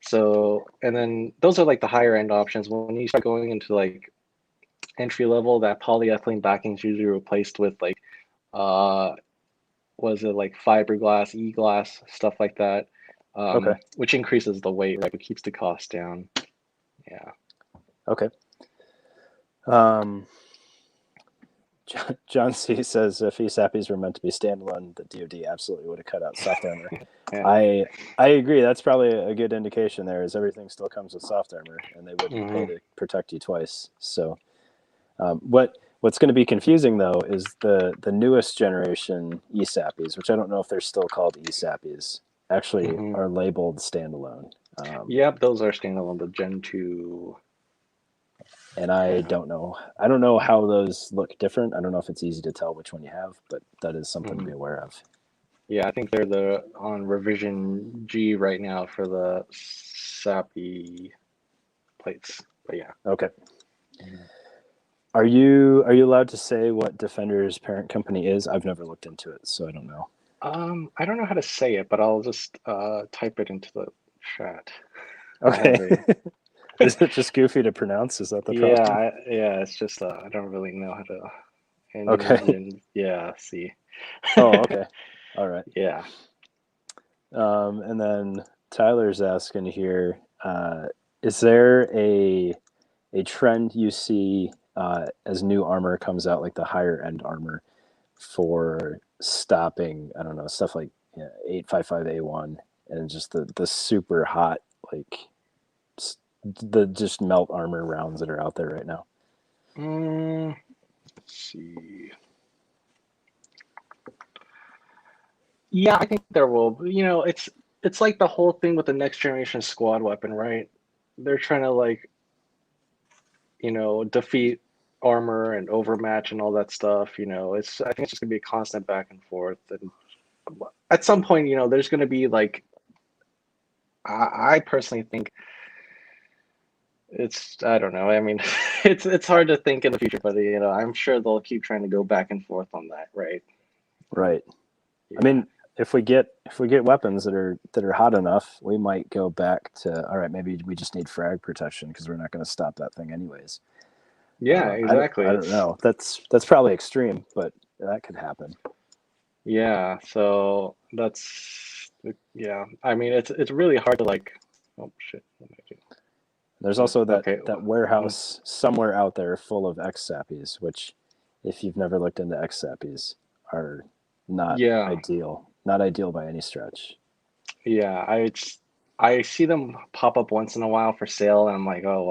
So, and then those are like the higher end options. When you start going into like entry level, that polyethylene backing is usually replaced with like, uh, was it like fiberglass, e-glass, stuff like that, Okay. which increases the weight, right? It keeps the cost down. Yeah. Okay. Um, John C says if ESAPs were meant to be standalone, the DoD absolutely would have cut out soft armor. Yeah. I agree. That's probably a good indication. There is everything still comes with soft armor, and they wouldn't pay Hmm. to protect you twice. So what's going to be confusing though is the newest generation ESAPs, which I don't know if they're still called ESAPs, actually Hmm. are labeled standalone. Yep, those are standalone, the Gen 2. And I Yeah. don't know. I don't know how those look different. I don't know if it's easy to tell which one you have, but that is something to Hmm. be aware of. Yeah, I think they're on revision G right now for the SAPI plates. But yeah. Okay. Are you allowed to say what Defender's parent company is? I've never looked into it, so I don't know. I don't know how to say it, but I'll just type it into the chat. I have Okay. a Is it just goofy to pronounce? Is that the yeah, problem? yeah, it's just I don't really know how to Okay. engine. Yeah, see. Oh, okay. All right. Yeah. And then Tyler's asking here, is there a trend you see as new armor comes out, like the higher end armor, for stopping, I don't know, stuff like 855A1 and just the super hot, like the just melt armor rounds that are out there right now? Let's see. Yeah, I think there will. It's like the whole thing with the next generation squad weapon, right? They're trying to like, defeat armor and overmatch and all that stuff. I think it's just gonna be a constant back and forth. And at some point, there's gonna be like, I personally think I don't know. I mean, it's hard to think in the future, but I'm sure they'll keep trying to go back and forth on that, right? Right. I Yeah. mean, if we get weapons that are hot enough, we might go back to, all right, maybe we just need frag protection because we're not going to stop that thing anyways. Yeah, I exactly. don't know. That's probably extreme, but that could happen. Yeah, so yeah. I mean, it's really hard to like. Oh shit. What did I do? There's Yeah. also that Okay. that Mhm. warehouse somewhere out there full of X Sappies, which, if you've never looked into X Sappies, are not Yeah, ideal. Not ideal by any stretch. yeah. I see them pop up once in a while for sale, and I'm like, oh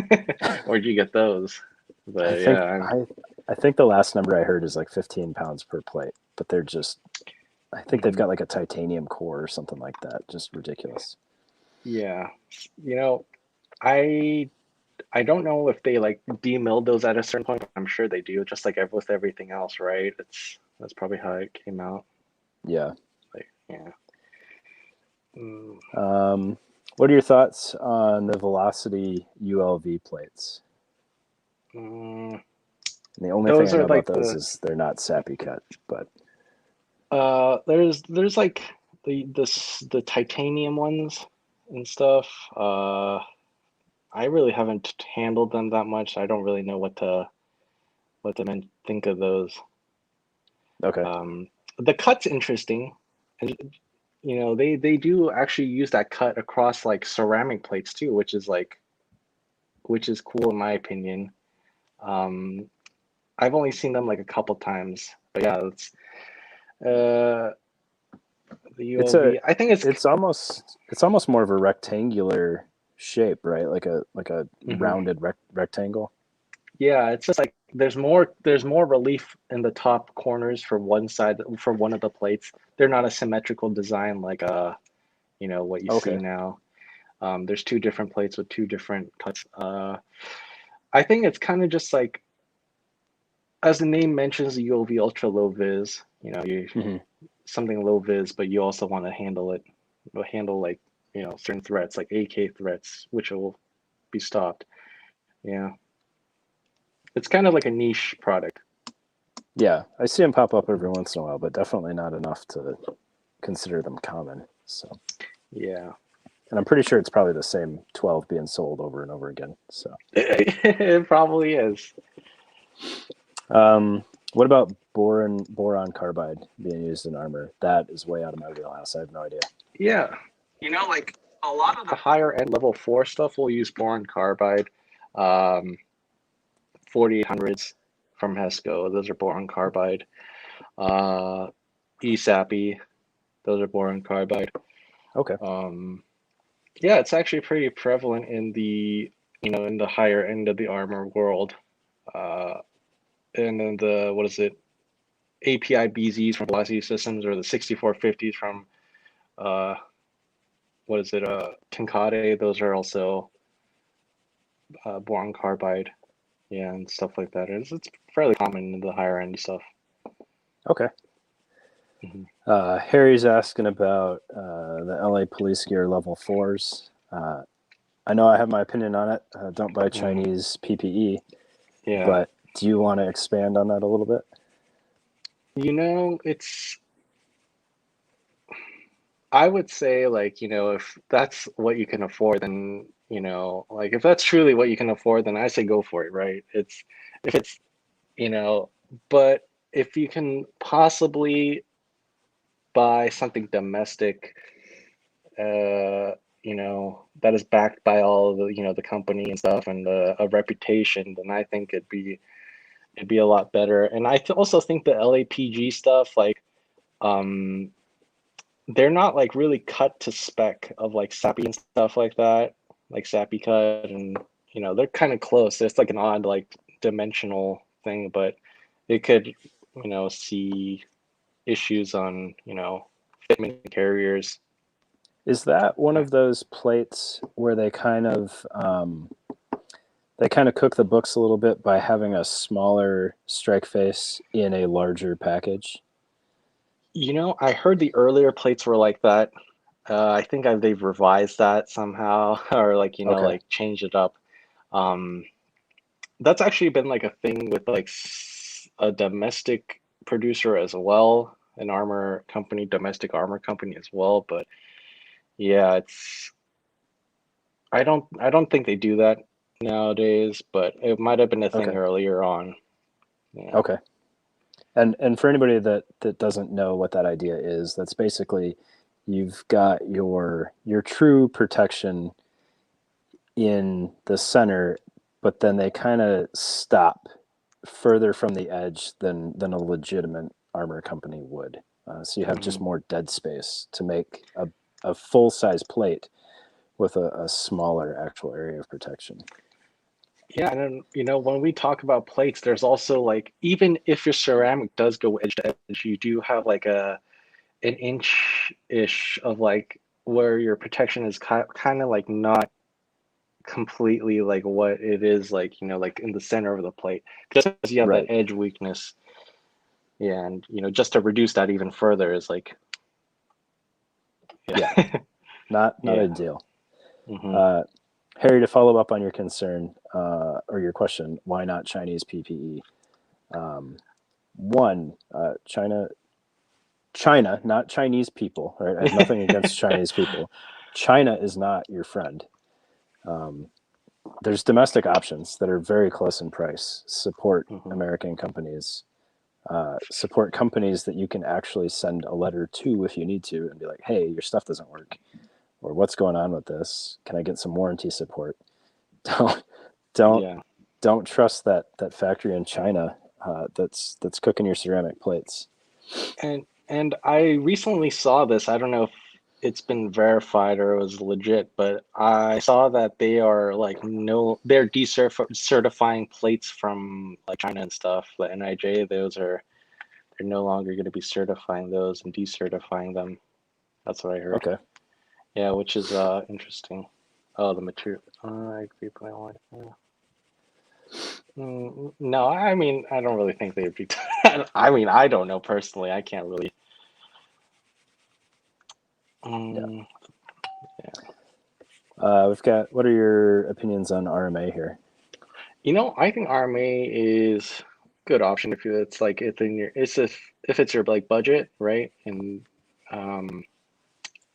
well, where'd you get those? I But think yeah, I think the last number I heard is like 15 pounds per plate, but they're just, I think they've mhm. got like a titanium core or something like that. Just ridiculous. Yeah. You know, I I don't know if they like demilled those at a certain point, but I'm sure they do, just like with everything else, right? That's probably how it came out. Yeah. Like, yeah. Mm, What are your thoughts on the Velocity ULV plates? mm, And the only thing those I know are about like those is they're not sappy cut, but there's like the titanium ones and stuff. I really haven't handled them that much. I don't really know think of those. okay. Um, the cut's interesting. And, they do actually use that cut across like ceramic plates too, which is cool in my opinion. Um, I've only seen them like a couple times, but yeah, uh, the It's a ULV. I think it's. it's almost more of a rectangular shape, right? Like a Mhm. rounded rectangle. Yeah, it's just like there's more relief in the top corners for one side for one of the plates. They're not a symmetrical design like what you see Okay. now. There's two different plates with two different cuts. I think it's kind of just like as the name mentions, the ULV ultra low vis. You Hmm. something low vis, but you also want to handle it. will handle like certain threats like AK threats, which will be stopped. Yeah, it's kind of like a niche product. Yeah, I see them pop up every once in a while, but definitely not enough to consider them common. So, Yeah, and I'm pretty sure it's probably the same 12 being sold over and over again. So, it probably is. what about boron carbide being used in armor? That is way out of my wheelhouse. I have no idea. Yeah, like a lot of the higher end level 4 stuff will use boron carbide. Um, 4800s from Hesco, those are boron carbide. Uh, ESAPI, those are boron carbide. Okay. Yeah, it's actually pretty prevalent in the in the higher end of the armor world. Uh, and then the what is it? API BZs from Velocity Systems or the 6450s from uh, what is it? Tenkate. Those are also boron carbide. Yeah, and stuff like that. It's fairly common in the higher end stuff. Okay. Mhm. Harry's asking about the LA Police Gear Level 4s. I know I have my opinion on it. Don't buy Mm, Chinese PPE, yeah. but do you want to expand on that a little bit? It's I would say like, if that's what you can afford, then, like if that's truly what you can afford, then I say go for it, right? It's if it's, you know, but if you can possibly buy something domestic, that is backed by all of the, the company and stuff and a reputation, then I think it'd be a lot better. And also think the LAPG stuff, like, um, they're not like really cut to spec of like Sappy and stuff like that, like Sappy cut, and they're kind of close. It's like an odd like dimensional thing, but it could see issues on fitment carriers. Is that one Yeah. of those plates where they kind of cook the books a little bit by having a smaller strike face in a larger package? I heard the earlier plates were like that. I think they've revised that somehow, or like Okay. like changed it up. Um, that's actually been like a thing with like a domestic producer as well, an armor company, domestic armor company as well. But yeah, I don't think they do that nowadays, but it might have been a thing Okay. earlier on. Yeah. Okay. And for anybody that doesn't know what that idea is, that's basically you've got your true protection in the center, but then they kind of stop further from the edge than a legitimate armor company would. So you have just Mhm. more dead space to make a full size plate with a smaller actual area of protection. Yeah, and then when we talk about plates, there's also like even if your ceramic does go edge to edge, you do have like an inch-ish of like where your protection is kind of like not completely like what it is like, like in the center of the plate, just because you have that Right. edge weakness. Yeah, and just to reduce that even further is like, Yeah. yeah. Not Yeah. ideal. Hmm. Uh, Harry, to follow up on your concern or your question, why not Chinese PPE? Um, one, China, not Chinese people. Right? I have nothing against Chinese people. China is not your friend. Um, there's domestic options that are very close in price. Support Hmm. American companies. Support companies that you can actually send a letter to if you need to, and be like, "Hey, your stuff doesn't work," or "What's going on with this? Can I get some warranty support?" Don't don't Yeah. don't trust that factory in China that's cooking your ceramic plates. And I recently saw this. I don't know if it's been verified or it was legit, but I saw that they are like no, they're decertifying plates from like China and stuff. The NIJ, they're no longer going to be certifying those and decertifying them. That's what I heard. Okay. Yeah, which is interesting. Oh, the material. I agree, but yeah. No, I mean, I don't really think they'd be. I mean, I don't know personally. I can't really. Yeah. Mm, yeah. We've got. What are your opinions on RMA here? I think RMA is good option if it's like it's in your it's if it's your like budget, right? And um,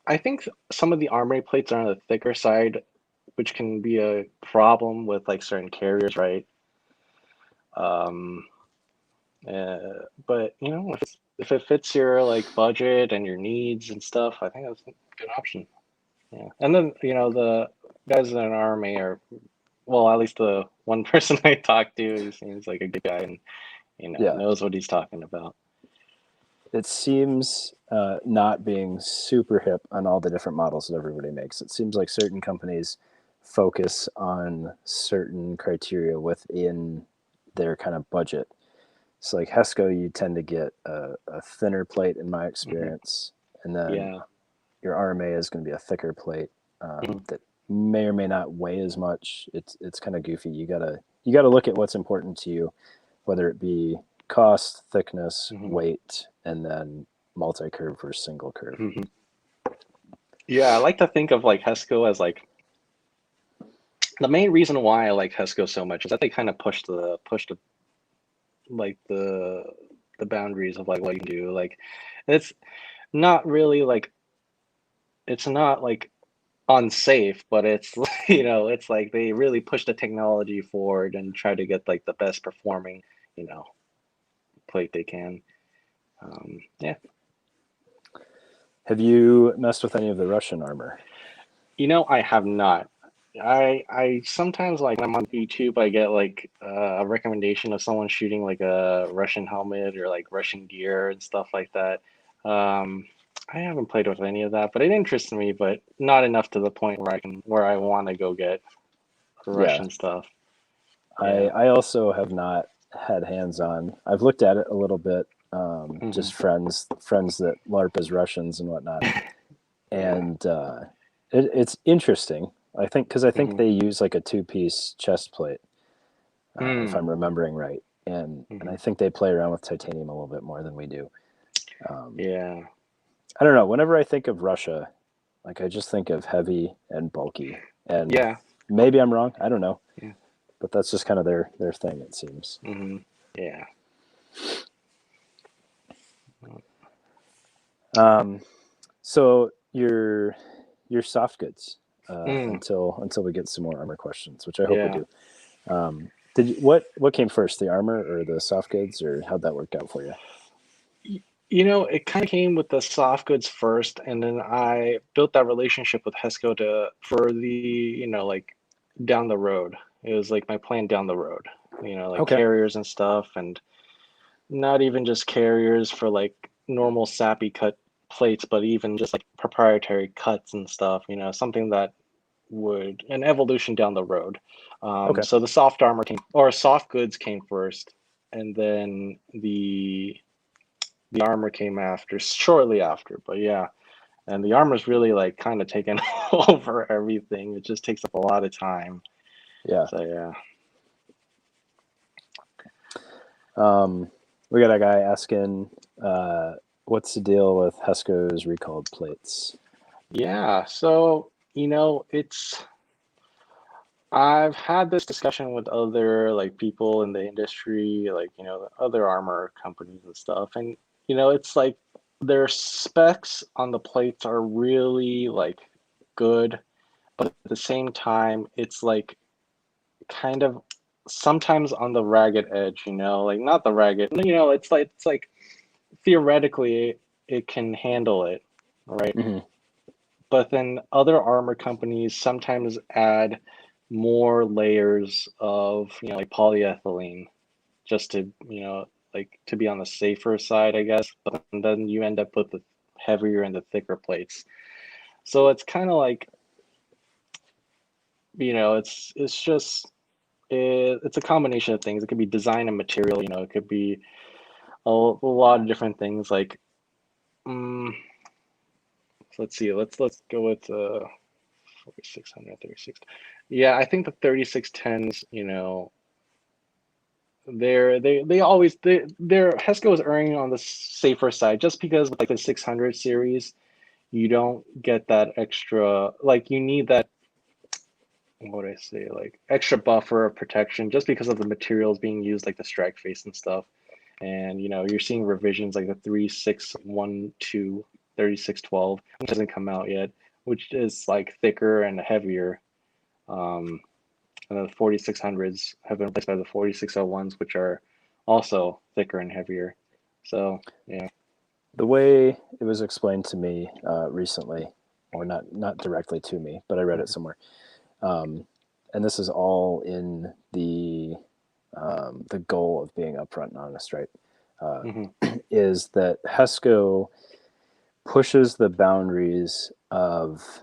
I think some of the RMA plates are on the thicker side, which can be a problem with like certain carriers, right? Um, but if it fits your like budget and your needs and stuff, I think that's a good option. Yeah. And then, the guys in an RMA are, well, at least the one person I talked to, he seems like a good guy and, Yeah, knows what he's talking about. it seems not being super hip on all the different models that everybody makes. It seems like certain companies focus on certain criteria within their kind of budget. So like Hesco, you tend to get a thinner plate in my Hmm. experience, and then Yeah. your RMA is going to be a thicker plate Hmm. that may or may not weigh as much. It's kind of goofy. You gotta look at what's important to you, whether it be cost, thickness, Hmm. weight, and then multi curve versus single curve. Hmm. Yeah, I like to think of like Hesco as like the main reason why I like Hesco so much is that they kind of push the like the boundaries of like what you can do. Like it's not really like it's not like unsafe, but it's it's like they really push the technology forward and try to get like the best performing, you know, plate they can. Yeah, Have you messed with any of the Russian armor? I have not. I sometimes like when I'm on YouTube, I get like a recommendation of someone shooting like a Russian helmet or like Russian gear and stuff like that. Um, I haven't played with any of that, but it interests me, but not enough to the point where I want to go get Yeah, Russian stuff. I Yeah. I also have not had hands on. I've looked at it a little bit. Hmm. Just friends that LARP as Russians and whatnot, Yeah. and it's interesting. I think Hmm. they use like a two-piece chest plate, if Mm. I'm remembering right, and I Hmm. think they play around with titanium a little bit more than we do. Um, Yeah. I don't know. Whenever I think of Russia, like I just think of heavy and bulky, and Yeah. maybe I'm wrong. I don't know, Yeah. but that's just kind of their thing. It seems. Hmm. Yeah. Um, so your soft goods Mm. until we get some more armor questions, which I hope we Yeah. do. What came first, the armor or the soft goods, or how'd that work out for you? It kind of came with the soft goods first, and then I built that relationship with Hesco for the, like down the road. It was like my plan down the road, like Okay. carriers and stuff, and not even just carriers for like normal sappy cut plates, but even just like proprietary cuts and stuff, something that would an evolution down the road. Okay. So the soft armor came or soft goods came first, and then the armor came after, shortly after. But yeah, and the armor's really like kind of taken over everything. It just takes up a lot of time. Yeah. So yeah. We got a guy asking, what's the deal with Hesco's recalled plates? Yeah, so it's I've had this discussion with other like people in the industry, like other armor companies and stuff, and it's like their specs on the plates are really like good, but at the same time, it's like kind of sometimes on the ragged edge, like not the ragged, it's like theoretically it can handle it, right? Hmm. But then other armor companies sometimes add more layers of, like polyethylene just to, like to be on the safer side, I guess. But then you end up with the heavier and the thicker plates. So it's kind of like, it's just it's a combination of things. It could be design and material, it could be a lot of different things. Like, um, let's see, let's go with 4600, 36. Yeah, I think the 3610s, they always their Hesco is erring on the safer side just because with like the 600 series, you don't get that extra, like you need that, what would I say, like extra buffer of protection just because of the materials being used, like the strike face and stuff. And you're seeing revisions like the 3612, 3612, which hasn't come out yet, which is like thicker and heavier. Um, and the 4600s have been replaced by the 4601s, which are also thicker and heavier. So yeah. The way it was explained to me recently, or not directly to me, but I read it somewhere, um, and this is all in the goal of being upfront and honest, right? Mm-hmm. Is that HESCO pushes the boundaries of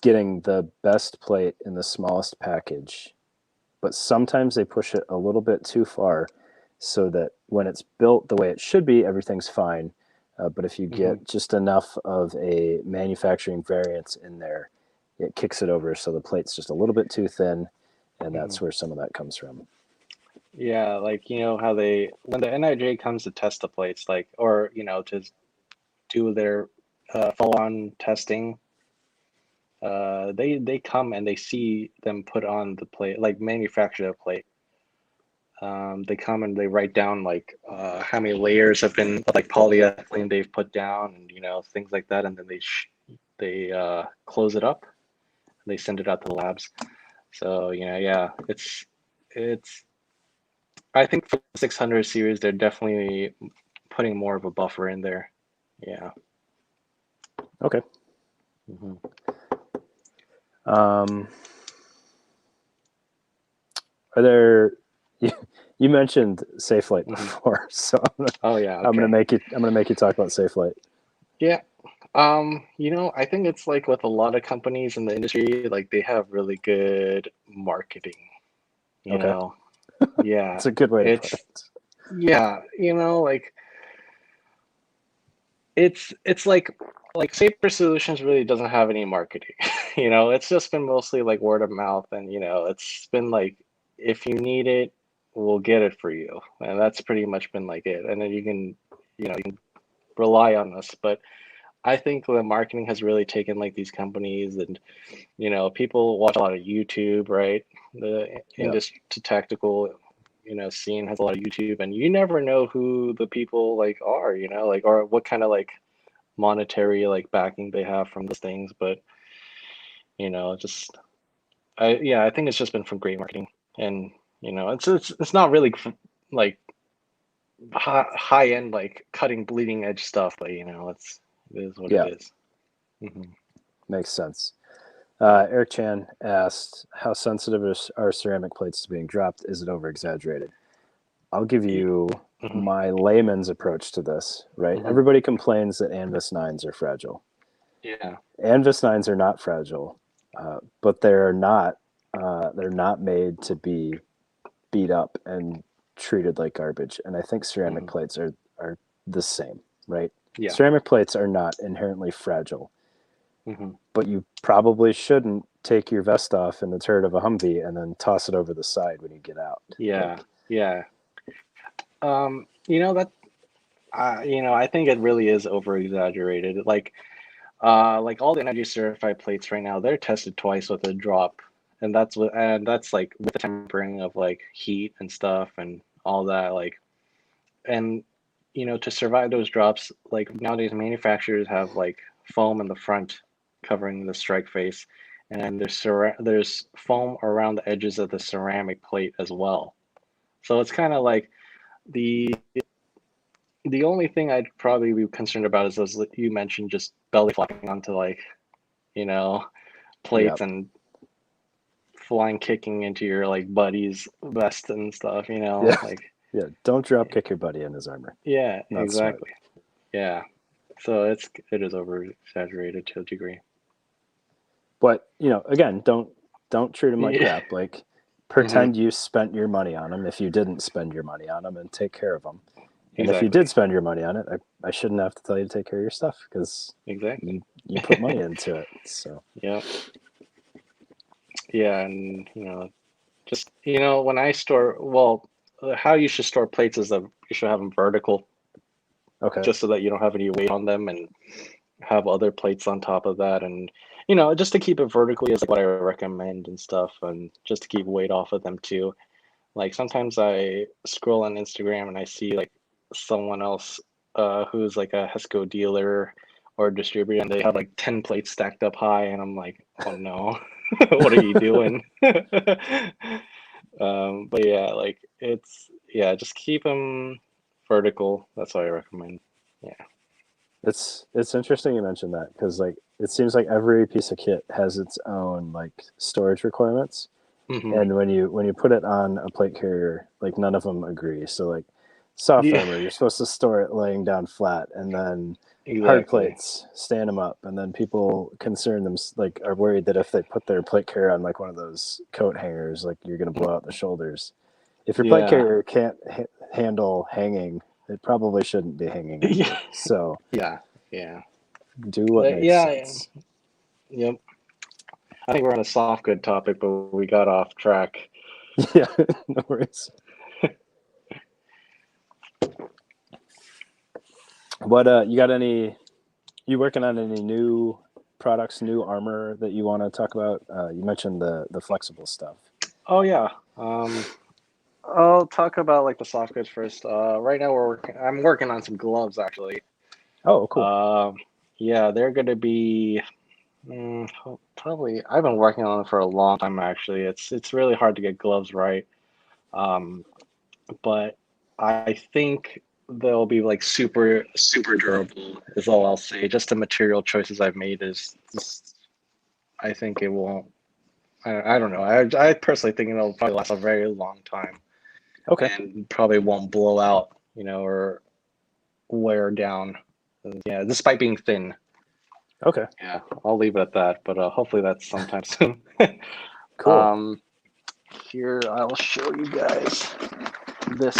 getting the best plate in the smallest package, but sometimes they push it a little bit too far so that when it's built the way it should be, everything's fine. But if you Mm-hmm. get just enough of a manufacturing variance in there, it kicks it over so the plate's just a little bit too thin, and Mm-hmm. that's where some of that comes from. Yeah, like how they, when the NIJ comes to test the plates, like, or to do their full-on testing, they come and they see them put on the plate, like manufacture the plate. They come and they write down like how many layers have been like polyethylene they've put down, and things like that, and then they close it up and they send it out to the labs. So yeah, it's I think for the 600 series, they're definitely putting more of a buffer in there. Yeah. Okay. Hmm. Um, are there? You mentioned SafeLight Hmm. before, so Oh yeah. I'm gonna Okay. make you talk about SafeLight. Yeah. I think it's like with a lot of companies in the industry, like they have really good marketing, you Okay, know. Yeah. it's a good way to put It's it. yeah, like it's like Saber Solutions really doesn't have any marketing. It's just been mostly like word of mouth, and it's been like, if you need it, we'll get it for you. And that's pretty much been like it. And then you can rely on us. But I think the marketing has really taken like these companies, and people watch a lot of YouTube, right? The Yeah, industry to tactical scene has a lot of YouTube, and you never know who the people like are, like, or what kind of like monetary like backing they have from those things. But just I think it's just been from great marketing. And it's not really like high end like cutting bleeding edge stuff, but it is what it yeah, is. Hmm. makes sense. Eric Chan asked, "How sensitive are ceramic plates to being dropped? Is it over exaggerated?" I'll give you Hmm. my layman's approach to this. Right, Hmm. everybody complains that Anvis nines are fragile. Yeah. Anvis nines are not fragile, but they're not made to be beat up and treated like garbage. And I think ceramic Hmm. plates are the same, right? Yeah. Ceramic plates are not inherently fragile, Hmm. but you probably shouldn't take your vest off in the turret of a Humvee and then toss it over the side when you get out. Yeah. Like, Yeah. That I think it really is over exaggerated. Like all the energy certified plates right now, they're tested twice with a drop, and that's like with the tempering of like heat and stuff and all that. Like, and to survive those drops, like nowadays manufacturers have like foam in the front covering the strike face, and there's foam around the edges of the ceramic plate as well. So it's kind of like the the only thing I'd probably be concerned about is, as you mentioned, just belly flopping onto like you know yeah, plates and flying kicking into your like buddy's vest and stuff. yeah, Like, yeah. Don't drop kick your buddy in his armor. yeah, Not smart. exactly. Yeah. So it is over exaggerated to a degree. But again, don't treat them like Yeah. crap. Like, Hmm. pretend you spent your money on them if you didn't spend your money on them, and take care of them. And if you Exactly. did spend your money on it, I shouldn't have to tell you to take care of your stuff because Exactly. you put money into it. So Yeah. Yeah, and just when I store, well, how you should store plates is that you should have them vertical, okay, just so that you don't have any weight on them, and have other plates on top of that, and just to keep it vertically is like what I recommend and stuff, and just to keep weight off of them too. Like sometimes I scroll on Instagram and I see like someone else who's like a Hesco dealer or distributor, and they have like 10 plates stacked up high, and I'm like, oh no, what are you doing? But yeah, like yeah, just keep them vertical. That's what I recommend. Yeah. It's interesting you mentioned that because like it seems like every piece of kit has its own like storage requirements, Hmm. and when you put it on a plate carrier, like none of them agree. So like soft Yeah, armor, you're supposed to store it laying down flat, and then hard exactly. plates, stand them up, and then people concern them like are worried that if they put their plate carrier on like one of those coat hangers, like you're gonna blow out the shoulders. If your plate Yeah. carrier can't handle hanging, it probably shouldn't be hanging on Yeah. you. So Yeah. Yeah. do what But makes yeah. sense. Yep. I think we're on a soft good topic, but we got off track. Yeah, no worries. What you got any? You working on any new products, new armor that you want to talk about? You mentioned the flexible stuff. Oh yeah. Um, I'll talk about like the soft goods first. Right now I'm working on some gloves actually. Oh, cool. Um, yeah, they're gonna be probably. I've been working on it for a long time actually. It's really hard to get gloves right. Um, but I think they'll be like super super durable is all I'll say. Just the material choices I've made is just, I think it won't. I don't know. I personally think it'll probably last a very long time Okay, and probably won't blow out, or wear down. Yeah, despite being thin. okay, Yeah, I'll leave it at that. But hopefully that's sometime soon. cool. um, Here I'll show you guys this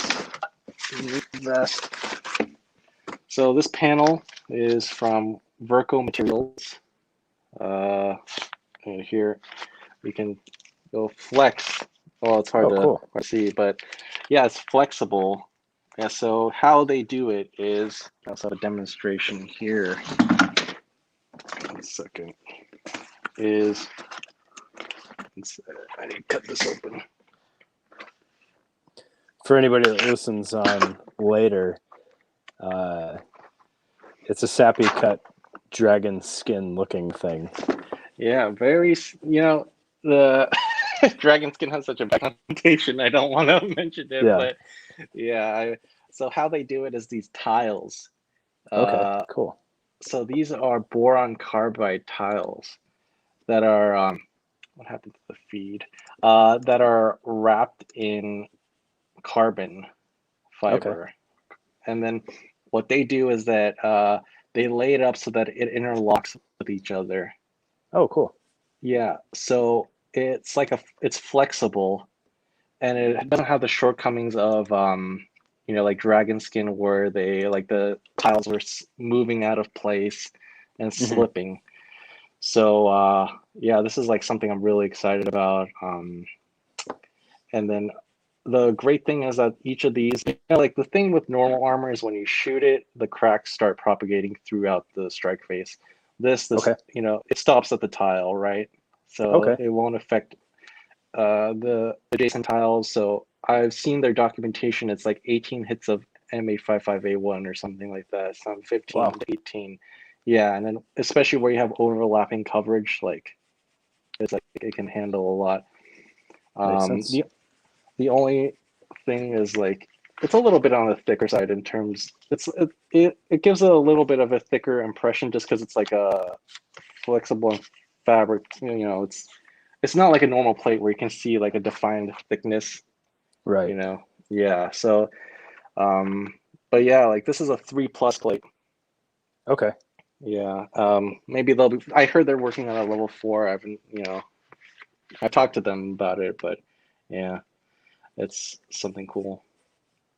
new vest. So this panel is from Verco Materials. Uh, and here we can go flex. Oh, it's hard Oh, to cool. see, but yeah, it's flexible. Yeah, so how they do it is, I also have a demonstration here. 1 second. Is, I need to cut this open. For anybody that listens on later, uh, it's a sappy cut dragon skin looking thing. Yeah, very, the dragon skin has such a bad connotation. I don't want to mention it, Yeah. but yeah. So how they do it is these tiles. Okay. Uh, Cool. so these are boron carbide tiles that are, what happened to the feed? That are wrapped in carbon Okay. fiber. And then what they do is that they lay it up so that it interlocks with each other. Oh, cool. Yeah, so it's flexible and it doesn't have the shortcomings of like dragon skin where they like the tiles were moving out of place and Hmm. slipping. So yeah, this is like something I'm really excited about. And then the great thing is that each of these, like the thing with normal armor is when you shoot it, the cracks start propagating throughout the strike face. This, Okay. it stops at the tile, right? So Okay. it won't affect the adjacent tiles. So I've seen their documentation. It's like 18 hits of M855A1 or something like that. Some 15 Wow. to 18. Yeah, and then especially where you have overlapping coverage, like it's like it can handle a lot. Makes Um, sense. the the only thing is like it's a little bit on the thicker side in terms. It gives it a little bit of a thicker impression just because it's like a flexible fabric. It's not like a normal plate where you can see like a defined thickness. Right. You know, yeah. So, but yeah, like this is a 3+ plate. Okay. Yeah. Maybe they'll be. I heard they're working on a level 4. I haven't. I talked to them about it, but yeah, it's something cool.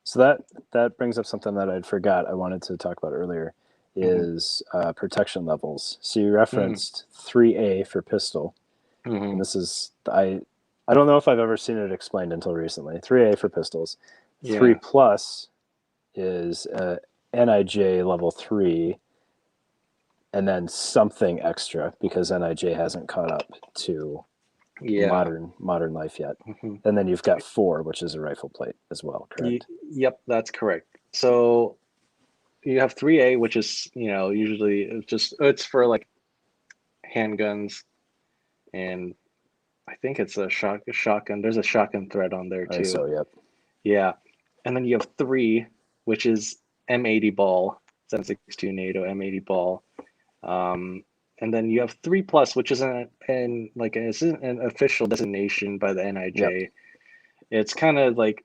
So that brings up something that I'd forgot I wanted to talk about earlier Hmm. is protection levels. So you Hmm. referenced 3A for pistol, Hmm. and this is I don't know if I've ever seen it explained until recently. 3A for pistols. 3 Yeah. plus is NIJ level 3, and then something extra because NIJ hasn't caught up to Yeah. modern life yet. Hmm. And then you've got 4, which is a rifle plate as well, correct? Yep, that's correct. So you have 3A, which is, usually it's for like handguns, and I think it's a shotgun. There's a shotgun thread on there too. ISO, yep. Yeah. And then you have 3, which is M80 ball, 7.62 NATO M80 ball. Um, and then you have 3 plus, which isn't an official designation by the Yep. NIJ. It's kind of like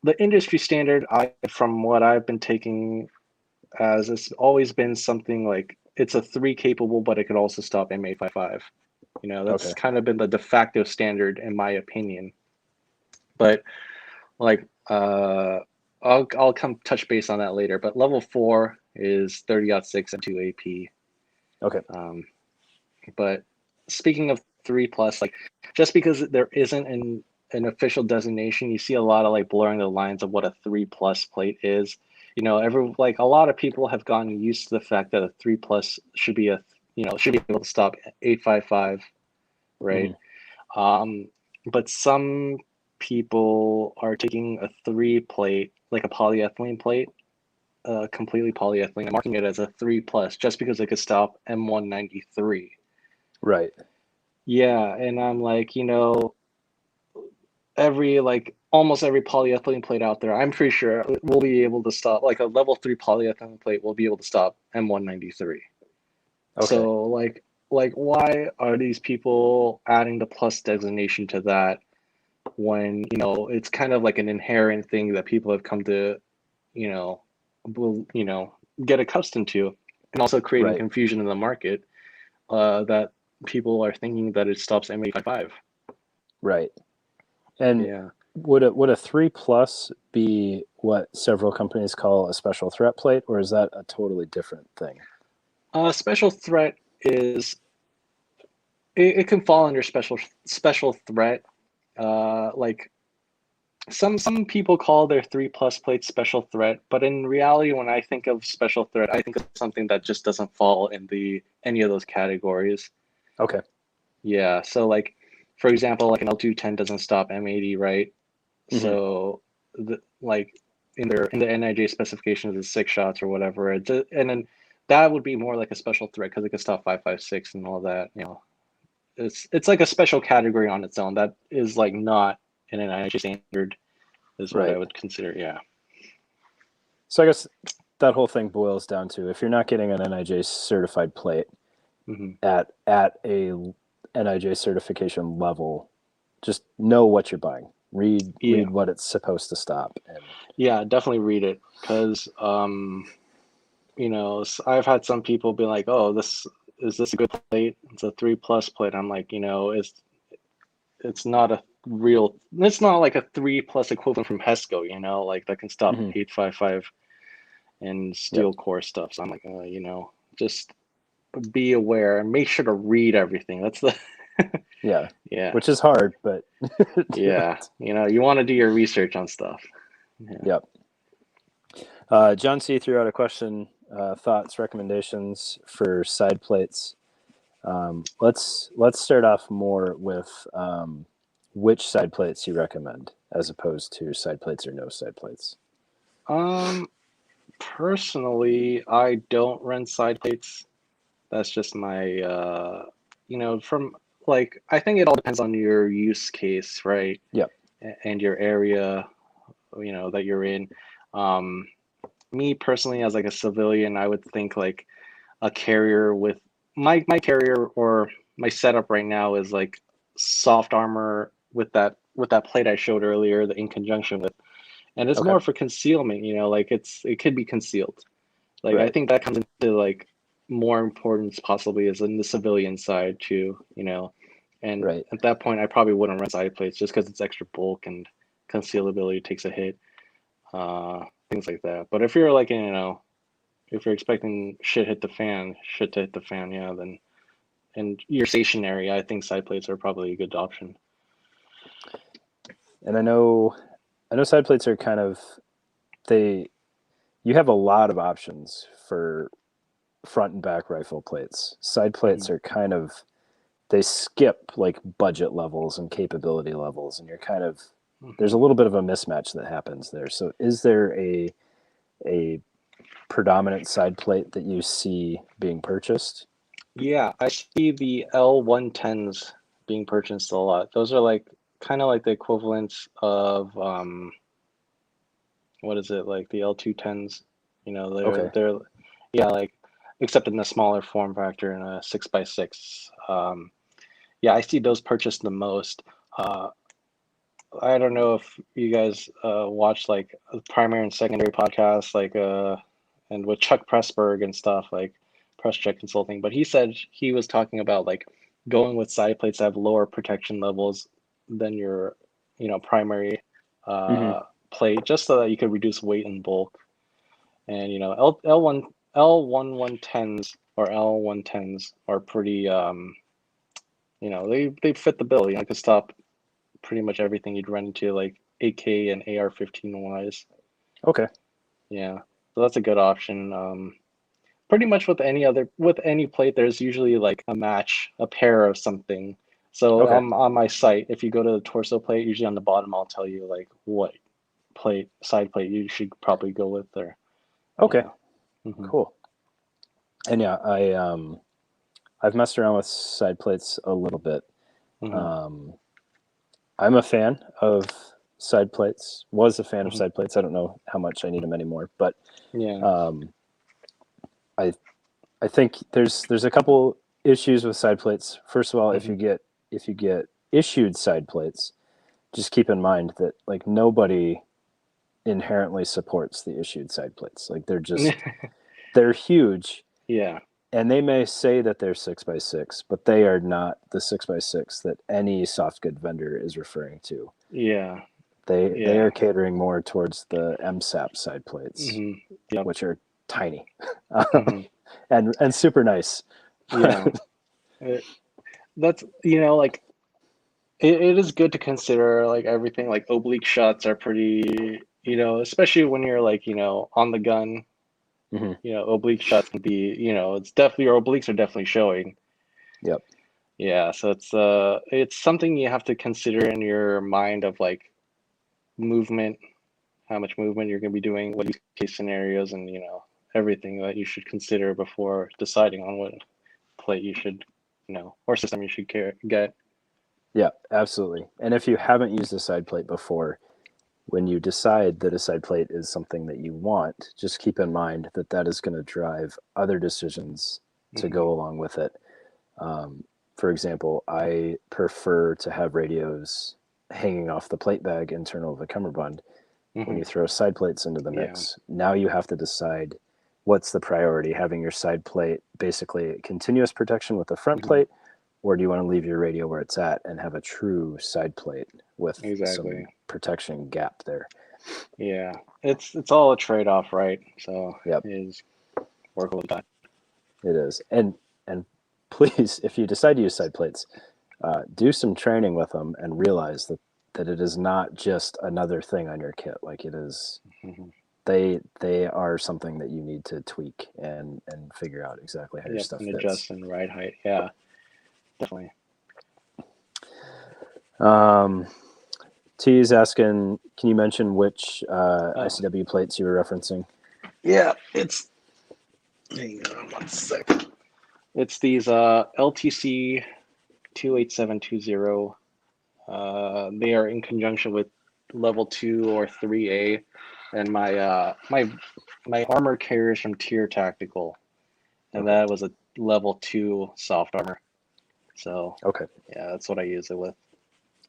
the industry standard. From what I've been taking, as it's always been something like it's a 3 capable, but it could also stop M855. That's Okay. kind of been the de facto standard in my opinion. But like I'll come touch base on that later. But level 4 is 30-06 and 2 AP. Okay. But speaking of 3 plus, like just because there isn't an official designation, you see a lot of like blurring the lines of what a 3 plus plate is. A lot of people have gotten used to the fact that a 3 plus should be should be able to stop 855, right? Mhm. But some people are taking a 3 plate, like a polyethylene plate, completely polyethylene, and marking it as a 3 plus just because it could stop M193. Right. Yeah, and I'm like, almost every polyethylene plate out there, I'm pretty sure will be able to stop, like a level 3 polyethylene plate will be able to stop M193. Okay. So like why are these people adding the plus designation to that when, it's kind of like an inherent thing that people have come to, you know, will, get accustomed to, and also creating Right. confusion in the market, that people are thinking that it stops M855. Right. And Yeah. would a 3 plus be what several companies call a special threat plate, or is that a totally different thing? Special threat is it can fall under special threat. Like some people call their 3 plus plates special threat, but in reality, when I think of special threat, I think of something that just doesn't fall in the any of those categories. Okay. Yeah. So like, for example, like an L210 doesn't stop M80, right? Hmm. So like in the NIJ specifications is 6 shots or whatever. And then that would be more like a special threat because it could stop 5.56 and all that. It's like a special category on its own that is like not in an NIJ standard is what I Right. would consider. Yeah. So I guess that whole thing boils down to if you're not getting an NIJ certified plate Hmm. at a NIJ certification level, just know what you're buying. Yeah. Read what it's supposed to stop. And Yeah. Definitely read it because I've had some people be like, "Oh, this a good plate? It's a 3 plus plate." I'm like, it's not a real. It's not like a 3 plus equivalent from Hesco, like that can stop mhm. 855 and Yep. steel core stuff. So I'm like, just be aware and make sure to read everything. That's the Yeah. yeah, Which is hard, but do yeah. it. You want to do your research on stuff. Yeah. Yep. John C. threw out a question, thoughts, recommendations for side plates. Let's start off more with which side plates you recommend, as opposed to side plates or no side plates. Um, Personally, I don't run side plates. That's just my from like I think it all depends on your use case, right? Yep. And your area, that you're in. Um, Me personally, as like a civilian, I would think like a carrier with my carrier or my setup right now is like soft armor with that plate I showed earlier, in conjunction with, and it's Okay. more for concealment. Like it could be concealed. Like I Right. think that comes into like more importance possibly is in the civilian side too. And Right. at that point, I probably wouldn't run side plates just because it's extra bulk and concealability takes a hit, things like that. But if you're like, if you're expecting shit to hit the fan, yeah, then and you're stationary, I think side plates are probably a good option. And I know side plates are kind of they. You have a lot of options for front and back rifle plates. Side plates Mhm. are kind of, they skip like budget levels and capability levels, and you're kind of, there's a Mhm. little bit of a mismatch that happens there. So is there a predominant side plate that you see being purchased? Yeah, I see the L110s being purchased a lot. Those are like kind of like the equivalents of what is it, like the L210s? You know, Okay. they're yeah, like except in the smaller form factor in a 6x6. Yeah, I see those purchased the most. Uh, I don't know if you guys watch like primary and secondary podcasts, like and with Chuck Pressburg and stuff, like Press Check Consulting. But he said he was talking about like going with side plates that have lower protection levels than your, primary Mm-hmm. uh, plate, just so that you could reduce weight and bulk. And L1110s or L110s are pretty they fit the bill. Could stop pretty much everything you'd run into, like AK and AR-15 wise. Okay. Yeah, so that's a good option. Pretty much with any plate, there's usually like a match, a pair of something. So Okay. on my site, if you go to the torso plate, usually on the bottom, I'll tell you like what side plate you should probably go with there. Okay. Yeah. Hmm. Cool. And yeah, I've messed around with side plates a little bit. Hmm. Um, I'm a fan of side plates. Was a fan of Hmm. side plates. I don't know how much I need them anymore, but Yeah. um, I I think there's a couple issues with side plates. First of all, Hmm. if you get issued side plates, just keep in mind that like nobody inherently supports the issued side plates. Like they're huge, Yeah. and they may say that they're 6x6, but they are not the 6x6 that any soft good vendor is referring to. Yeah. They Yeah. are catering more towards the MSAP side plates, Hmm. Yep. which are tiny Hmm. and super nice. Yeah. It, that's like it is good to consider like everything. Like oblique shots are pretty, especially when you're like, on the gun. Hmm. Oblique shots can be, it's definitely your obliques are definitely showing. Yep. Yeah, so it's something you have to consider in your mind of like movement, how much movement you're going to be doing, what use case scenarios, and everything that you should consider before deciding on what plate you should, or system you should get. Yeah, absolutely. And if you haven't used a side plate before, when you decide that a side plate is something that you want, just keep in mind that that is going to drive other decisions to Hmm. go along with it. Um, for example, I prefer to have radios hanging off the plate bag internal of the cummerbund. When Hmm. you throw side plates into the Yeah. mix, now you have to decide what's the priority, having your side plate basically continuous protection with the front Hmm. plate, or do you want to leave your radio where it's at and have a true side plate with some Exactly. protection gap there? Yeah. It's all a trade-off, right? So Yep, is work with that. it is. And please, if you decide to use side plates, do some training with them and realize that it is not just another thing on your kit. Like it is, Hmm. they are something that you need to tweak and figure out exactly how your Yep, stuff and fits. adjust and ride height. Yeah, definitely. Um, T is asking, can you mention which Oh, ICW plates you were referencing? yeah, hang on one second. It's these LTC 28720. They are in conjunction with level 2 or 3A, and my armor carrier is from Tier Tactical, and Okay. that was a level 2 soft armor. So Okay. yeah, that's what I use it with.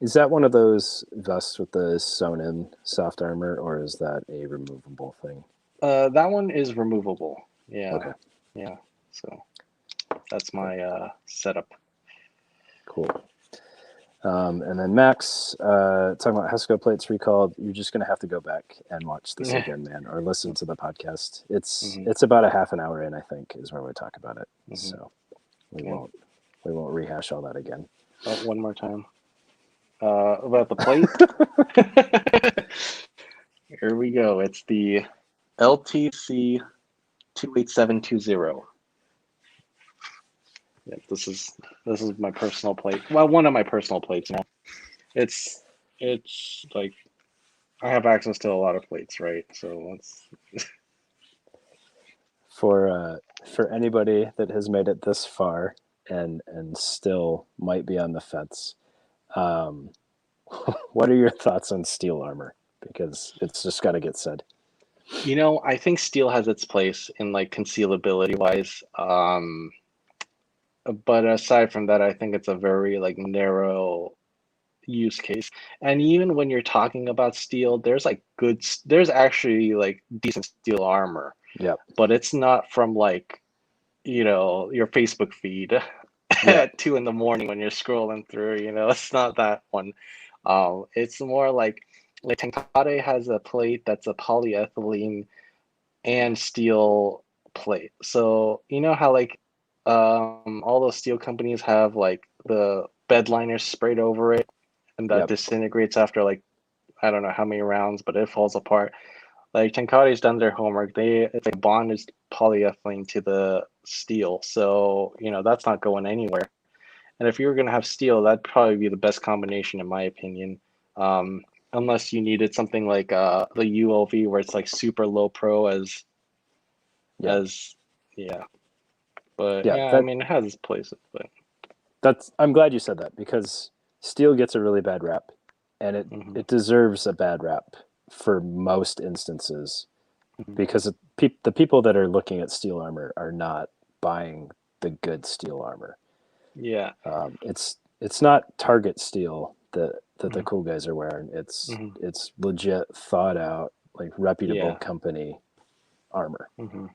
Is that one of those vests with the sewn in soft armor, or is that a removable thing? That one is removable. Yeah, Okay. yeah. So that's Cool. my setup. Cool. And then Max, talking about Hesco plates recalled. You're just gonna have to go back and watch this Yeah. again, man, or listen to the podcast. Hmm. It's about a half an hour in, I think, is where we talk about it. Hmm. So we Yeah. won't we won't rehash all that again. Oh, one more time. About the plate. Here we go. It's the LTC 28720. Yeah, this is my personal plate. Well, one of my personal plates. It's it's like I have access to a lot of plates, right? So it's For anybody that has made it this far and still might be on the fence, um, what are your thoughts on steel armor? Because it's just got to get said. I think steel has its place in like concealability wise. But aside from that, I think it's a very like narrow use case. And even when you're talking about steel, there's like there's actually like decent steel armor, Yep. but it's not from like, your Facebook feed Yep. at 2 in the morning when you're scrolling through, it's not that one. It's more like Tenkate has a plate that's a polyethylene and steel plate. So you know how like all those steel companies have like the bed liners sprayed over it and that Yep. disintegrates after like I don't know how many rounds, but it falls apart. Like Tenkate's done their homework. It's like bonded polyethylene to the steel, so that's not going anywhere. And if you were gonna have steel, that'd probably be the best combination in my opinion. Um, Unless you needed something like the ULV where it's like super low pro Yep. as yeah. But Yeah. yeah, I mean it has its places, but I'm glad you said that because steel gets a really bad rap, and it mhm, it deserves a bad rap for most instances mhm. because the people that are looking at steel armor are not buying the good steel armor. Yeah. It's not Target steel that the Mhm, cool guys are wearing. mhm. It's legit thought out like reputable Yeah. company armor. Mhm.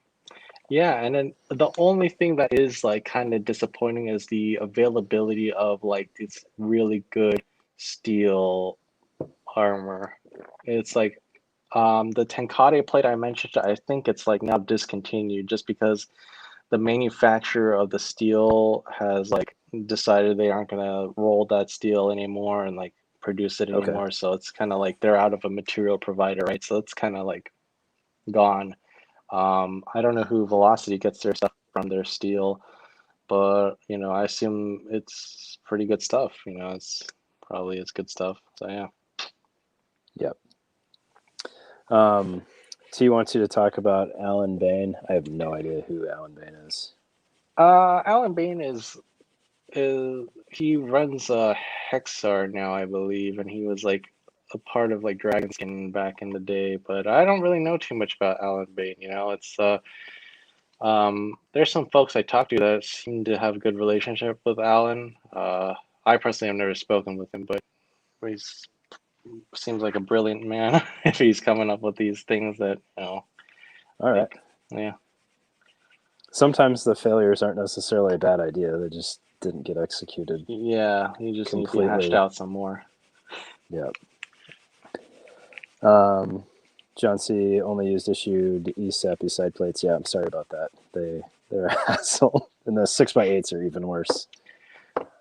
Yeah, and then the only thing that is like kind of disappointing is the availability of like this really good steel armor. It's like the Tenkate plate I mentioned, I think it's like now discontinued just because the manufacturer of the steel has like decided they aren't gonna roll that steel anymore and like produce it Okay. anymore. So it's kind of like they're out of a material provider, right? So it's kind of like gone. I don't know who Velocity gets their stuff from, their steel, but I assume it's pretty good stuff. It's good stuff. So yeah. Yep. T wants you to talk about Alan Bain. I have no idea who Alan Bain is. Alan Bain is he runs Hexar now, I believe, and he was like a part of like Dragonskin back in the day. But I don't really know too much about Alan Bain. It's there's some folks I talked to that seem to have a good relationship with Alan. I personally have never spoken with him, but he seems like a brilliant man if he's coming up with these things that All right. like yeah. Sometimes the failures aren't necessarily a bad idea. They just didn't get executed Yeah, you just need to be hashed completely. out some more. Yep. Um, John C. only used issued ESAPI side plates. Yeah, I'm sorry about that. They're a hassle, and the 6x8s are even worse.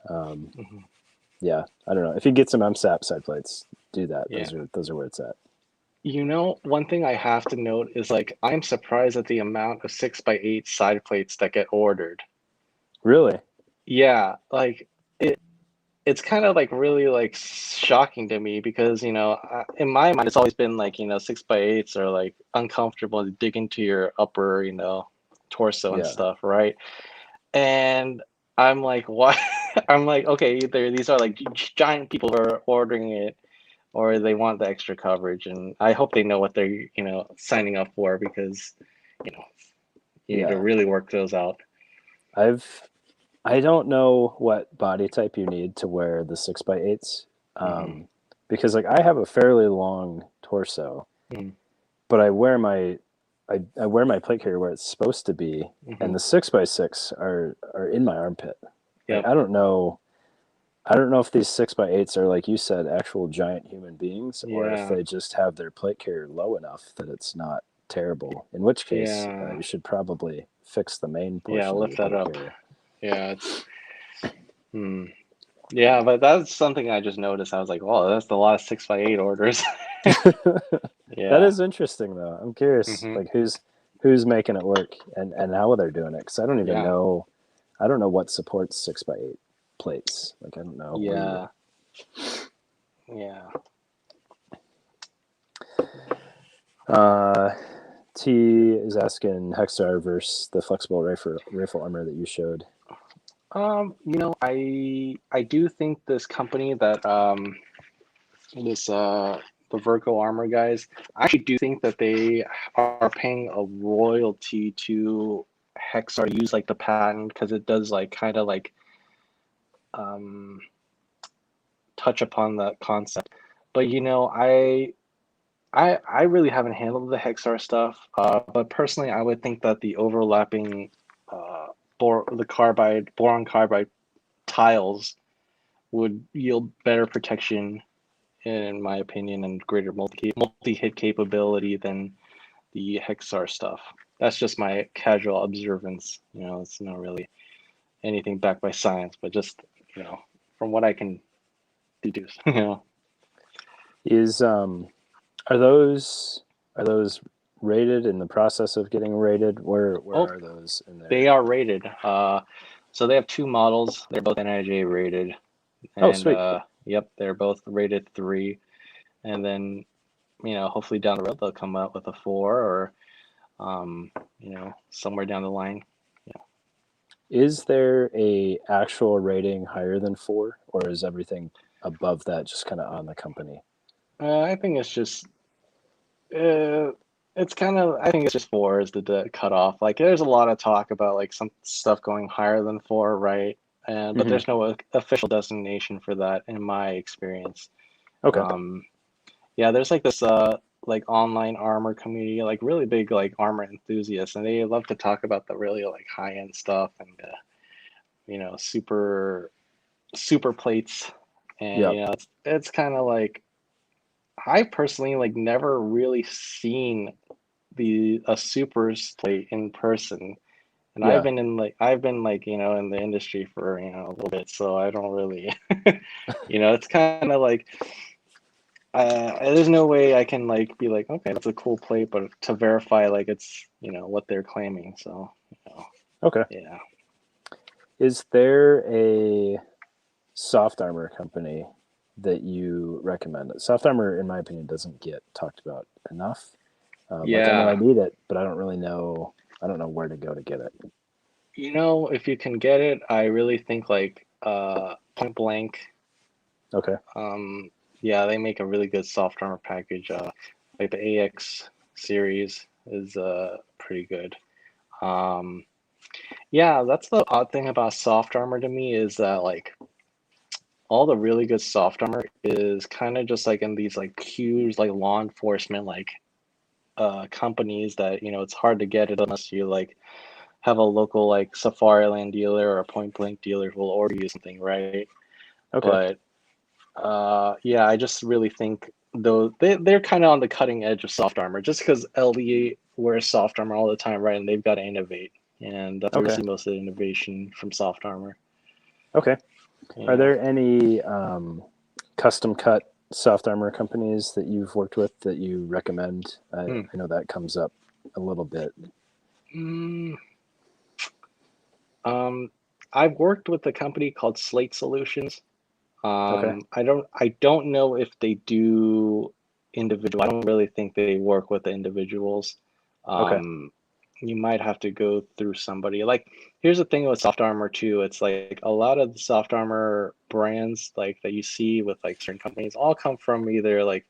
Mhm. Yeah, I don't know. If you get some MSAP side plates, do that. Yeah. Those are where it's at. One thing I have to note is like I'm surprised at the amount of 6x8 side plates that get ordered. Really? Yeah, like it's kind of like really like shocking to me because in my mind it's always been like 6x8s are like uncomfortable to dig into your upper torso and Yeah. stuff, right? And I'm like, what? I'm like, okay, either these are like giant people who are ordering it, or they want the extra coverage, and I hope they know what they're signing up for because you know you need to Yeah. really work those out. I've I don't know what body type you need to wear the 6x8s, Hmm. because like I have a fairly long torso, Hmm. but I wear my plate carrier where it's supposed to be, Hmm. and the 6x6 are in my armpit. Like Yep. I don't know if these 6x8s are like you said, actual giant human beings, or if Yeah. they just have their plate carrier low enough that it's not terrible. In which case, Yeah. you should probably fix the main Yeah. portion of Lift your that plate up. carrier. Yeah. It's. Hmm. Yeah, but that's something I just noticed. I was like, "Oh, that's a lot of 6x8 orders." That Yeah. is interesting, though. I'm curious, Hmm. like who's making it work and how they're doing it, because I don't even Yeah. know. I don't know what supports 6x8 plates. Like I don't know where you. Yeah. Yeah. Uh, T is asking Hexar versus the flexible rifle armor that you showed. I do think this company that this the Virgo Armor guys, I actually do think that they are paying a royalty to Hexar to use like the patent because it does like kind of like um touch upon that concept. But I really haven't handled the Hexar stuff. But personally, I would think that the overlapping the carbide boron carbide tiles would yield better protection, in my opinion, and greater multi hit capability than the Hexar stuff. That's just my casual observance. It's not really anything backed by science, but just from what I can deduce. Is are those rated in the process of getting rated? Where Oh, are those in they there? are rated. So they have two models. They're both NIJ rated, Oh, and sweet. yep, they're both rated 3. And then hopefully down the road they'll come out with a 4 or somewhere down the line. Yeah. Is there a actual rating higher than 4, or is everything above that just kind of on the company? I think uh, it's kind of. I think it's just 4 is the cutoff. Like, there's a lot of talk about like some stuff going higher than 4, right? And but Hmm. there's no official designation for that in my experience. Okay. Um, yeah, there's like this like online armor community, like really big like armor enthusiasts, and they love to talk about the really like high end stuff and super plates, and Yep. it's kind of like I personally like never really seen the a supers plate in person, and Yeah. I've been like in the industry for a little bit, so I don't really it's kind of like there's no way I can like be like, okay, that's a cool plate, but to verify like it's what they're claiming, so Okay. yeah. Is there a soft armor company that you recommend? Soft armor, in my opinion, doesn't get talked about enough. Like I know I Yeah. need it, but I don't really know. I don't know where to go to get it. If you can get it, I really think like Point Blank. Okay. Um, yeah, they make a really good soft armor package. Like the AX series is pretty good. Um, yeah, that's the odd thing about soft armor to me is that like all the really good soft armor is kind of just like in these like huge like law enforcement like companies that it's hard to get it unless you like have a local like Safari Land dealer or a Point Blank dealer who will order you something, right? Okay. But yeah, I just really think though they're kind of on the cutting edge of soft armor just because LE wears soft armor all the time, right? And they've got to innovate, and that's where we Okay. see most of the innovation from soft armor. Okay. Are Yeah. there any custom cut soft armor companies that you've worked with that you recommend? Hmm. I know that comes up a little bit. Mm, um, I've worked with a company called Slate Solutions. Okay. I don't know if they do individual. I don't really think they work with the individuals. Okay. Um, you might have to go through somebody. Like, here's the thing with soft armor too. It's like a lot of the soft armor brands like that you see with like certain companies all come from either like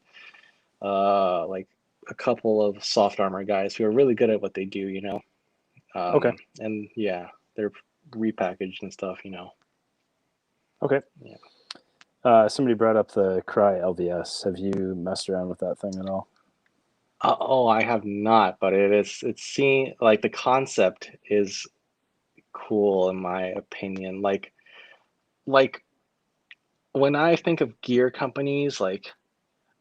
a couple of soft armor guys who are really good at what they do. Okay. And yeah, they're repackaged and stuff. Okay. Yeah. Somebody brought up the Cry LVS. Have you messed around with that thing at all? Oh, I have not, but it's seen like the concept is cool in my opinion. Like when I think of gear companies, like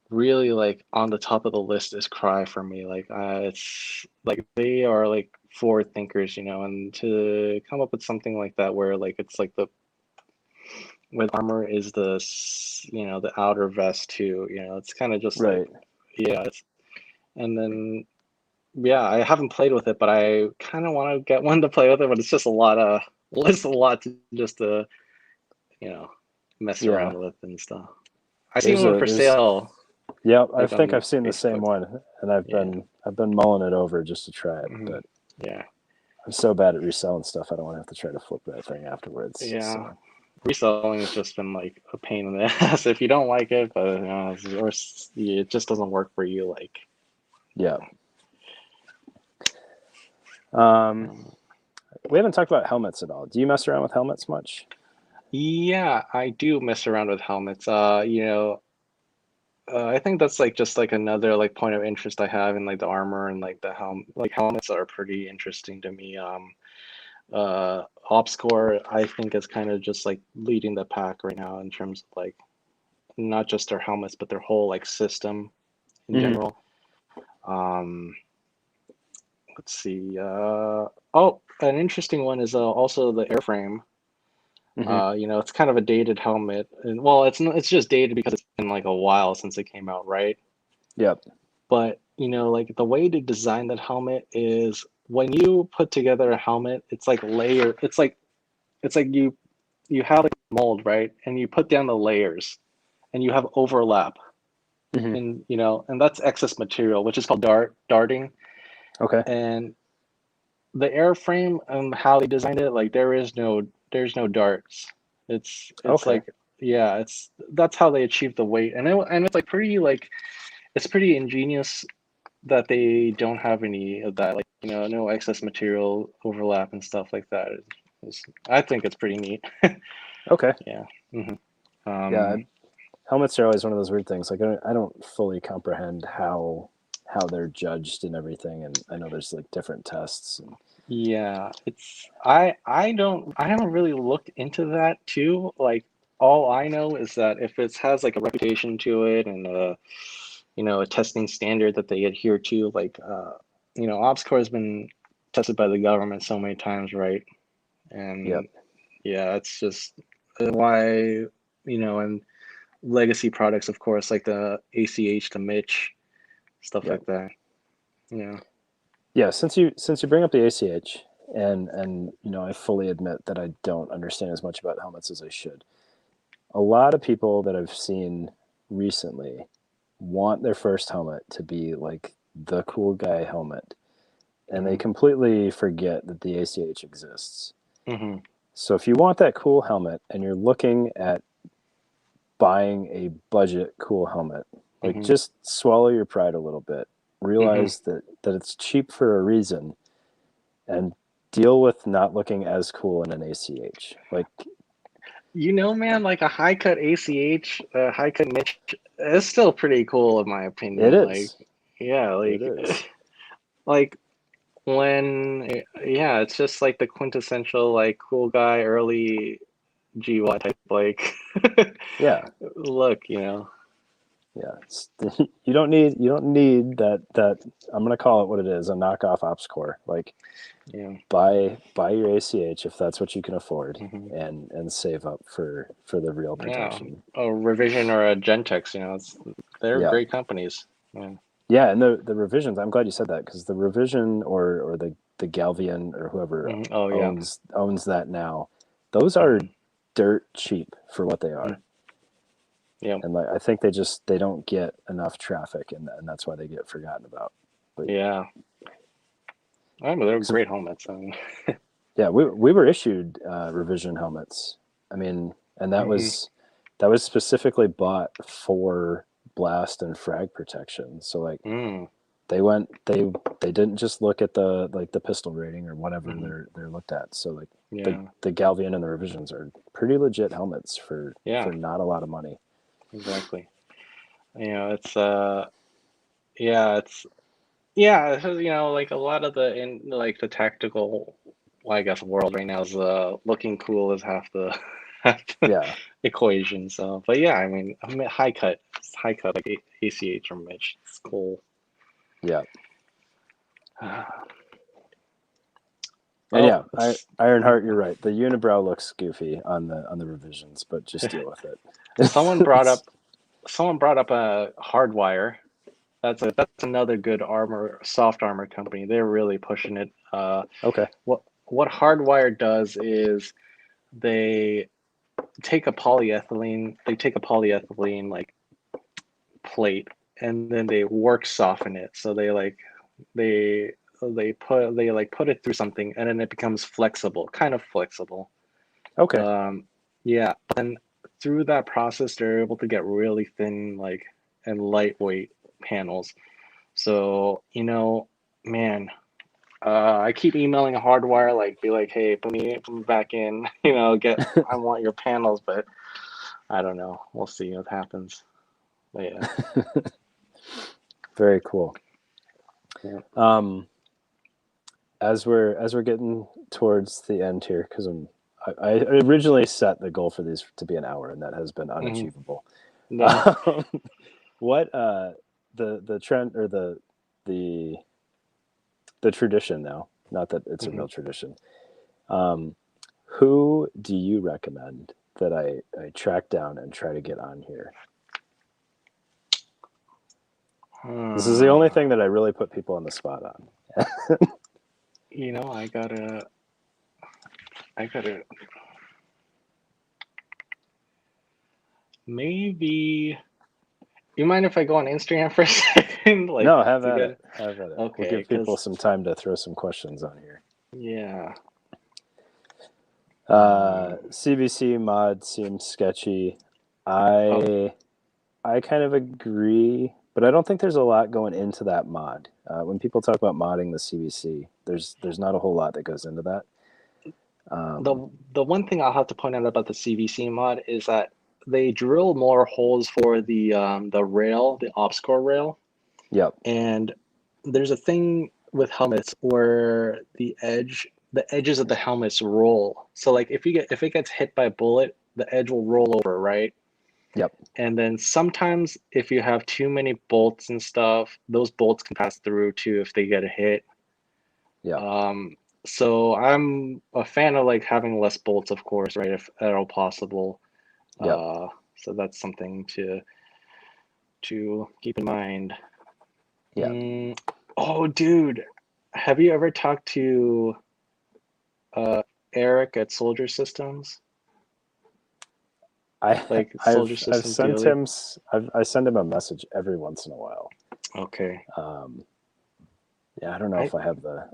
really like on the top of the list is Cry for me. Like it's like they are like forward thinkers, and to come up with something like that where like it's like where the armor is the outer vest too, it's kind of just like Right. yeah, and then yeah, I haven't played with it, but I kind of want to get one to play with it, but it's just a lot of Well, it's a lot to just you know, mess Yeah, around with and stuff. I seen there's one a for there's sale, yep. I like think on I've seen the same Facebook. one, and Yeah. I've been mulling it over just to try it, Hmm. but Yeah. I'm so bad at reselling stuff. I don't want to have to try to flip that thing afterwards. Yeah. So Reselling has just been like a pain in the ass if you don't like it, but it just doesn't work for you. Like, yeah. yeah. Um, Um, we haven't talked about helmets at all. Do you mess around with helmets much? yeah, I do mess around with helmets. I think that's like just like another like point of interest I have in like the armor and like the helmets are pretty interesting to me. OpsCore I think is kind of just like leading the pack right now in terms of like not just their helmets but their whole like system in Hmm. general. Um, let's see. Oh, an interesting one is also the airframe. Hmm. It's kind of a dated helmet, and well, it's just dated because it's been like a while since it came out, right? Yep. But like the way to design that helmet is when you put together a helmet, it's like layer. It's like you have like a mold, right? And you put down the layers, and you have overlap, Hmm. and that's excess material, which is called darting. Okay. And the airframe and how they designed it, like there's no darts. It's Okay. like yeah, that's how they achieve the weight, and it's like pretty like it's pretty ingenious that they don't have any of that, like no excess material overlap and stuff like that. I think it's pretty neat. Okay. Yeah. Hmm. Yeah. Um, Helmets are always one of those weird things. Like I don't fully comprehend how they're judged and everything. And I know there's like different tests. And yeah, I haven't really looked into that too. Like all I know is that if it has like a reputation to it and a testing standard that they adhere to, like OpsCore has been tested by the government so many times, right? yep. And yeah, it's just why, and legacy products, of course, like the ACH, the Mitch, stuff Yep. like that. Yeah. Yeah. Since you bring up the ACH, and I fully admit that I don't understand as much about helmets as I should. A lot of people that I've seen recently want their first helmet to be like the cool guy helmet, and they Hmm. completely forget that the ACH exists. Hmm. So if you want that cool helmet and you're looking at buying a budget cool helmet, like Hmm. just swallow your pride a little bit. Hmm. Realize that it's cheap for a reason, and deal with not looking as cool in an ACH. Like Man, like a high cut ACH, high cut Mitch, is still pretty cool in my it opinion. Like, is. yeah, It is. like yeah, it's just like the quintessential like cool guy early GY type like Yeah. look. Yeah. You don't need that I'm gonna call it what it is, a knockoff ops core. Like Yeah. buy your ACH if that's what you can afford, Hmm. and save up for the real Yeah, protection. a Revision or a Gentex, they're Yeah. great companies. Yeah. Yeah, and the revisions. I'm glad you said that because the revision or the Galvian or whoever Hmm. Oh yeah. owns that now, those are Hmm. dirt cheap for what they Hmm. are, Yeah. and like I think they don't get enough traffic, and that's why they get forgotten about. But Yeah. I mean, they're so great helmets. I mean, yeah, we were issued revision helmets. I mean, and hmm. that was specifically bought for blast and frag protection. So like Mm. they didn't just look at the like the pistol rating or whatever Hmm. they're looked at. So like Yeah. the Galvian and the revisions are pretty legit helmets Yeah. for not a lot of money. Exactly. It's yeah, like a lot of the in like the tactical, well, I guess, world right now is looking cool is half the half the Yeah, equation. So, but yeah, I mean high cut like ACH or Mitch. It's cool. yeah, and Well, yeah. Ironheart, you're right. The unibrow looks goofy on the revisions, but just deal with it. someone brought It's up someone brought up a Hardwire. That's another good soft armor company. They're really pushing it. okay. What? what Hardwire does is they take a polyethylene like plate, and then they work soften it. So they put it through something, and then it becomes flexible, kind of flexible. Okay. Yeah, and through that process, they're able to get really thin, like, and lightweight panels. So, man, I keep emailing Hardwire, like, be like, hey, put me back in, I want your panels, but I don't know. We'll see what happens. But yeah. Very cool. Yeah. As we're getting towards the end here, because I originally set the goal for these to be an hour, and that has been Hmm. unachievable. No. What the trend or the the tradition now? Not that it's a Hmm. real tradition. Um, who do you recommend that I track down and try to get on here? This is the only thing that I really put people on the spot on. I gotta maybe. You mind if I go on Instagram for a second? Like, No, have to at get it. it? Have at it. We'll Okay, give people because, some time to throw some questions on here. yeah. Um, CBC mod seems sketchy. oh, I kind of agree, but I don't think there's a lot going into that mod. When people talk about modding the CBC, there's not a whole lot that goes into that. the Um, the one thing I'll have to point out about the CVC mod is that they drill more holes for the rail, the obscure rail, yep, and there's a thing with helmets where the edges of the helmets roll. So like if it gets hit by a bullet, the edge will roll over, right? yep, And then sometimes if you have too many bolts and stuff, those bolts can pass through too if they get a hit. yep, Um, so I'm a fan of like having less bolts, of course, right, if at all possible. yep. Uh, so that's something to keep in mind. Yeah, Mm, oh, dude, have you ever talked to uh, Eric at Soldier Systems, I like Soldier I've Systems sent Daily? him I send him a message every once in a while. Okay. Um, yeah, I don't know I if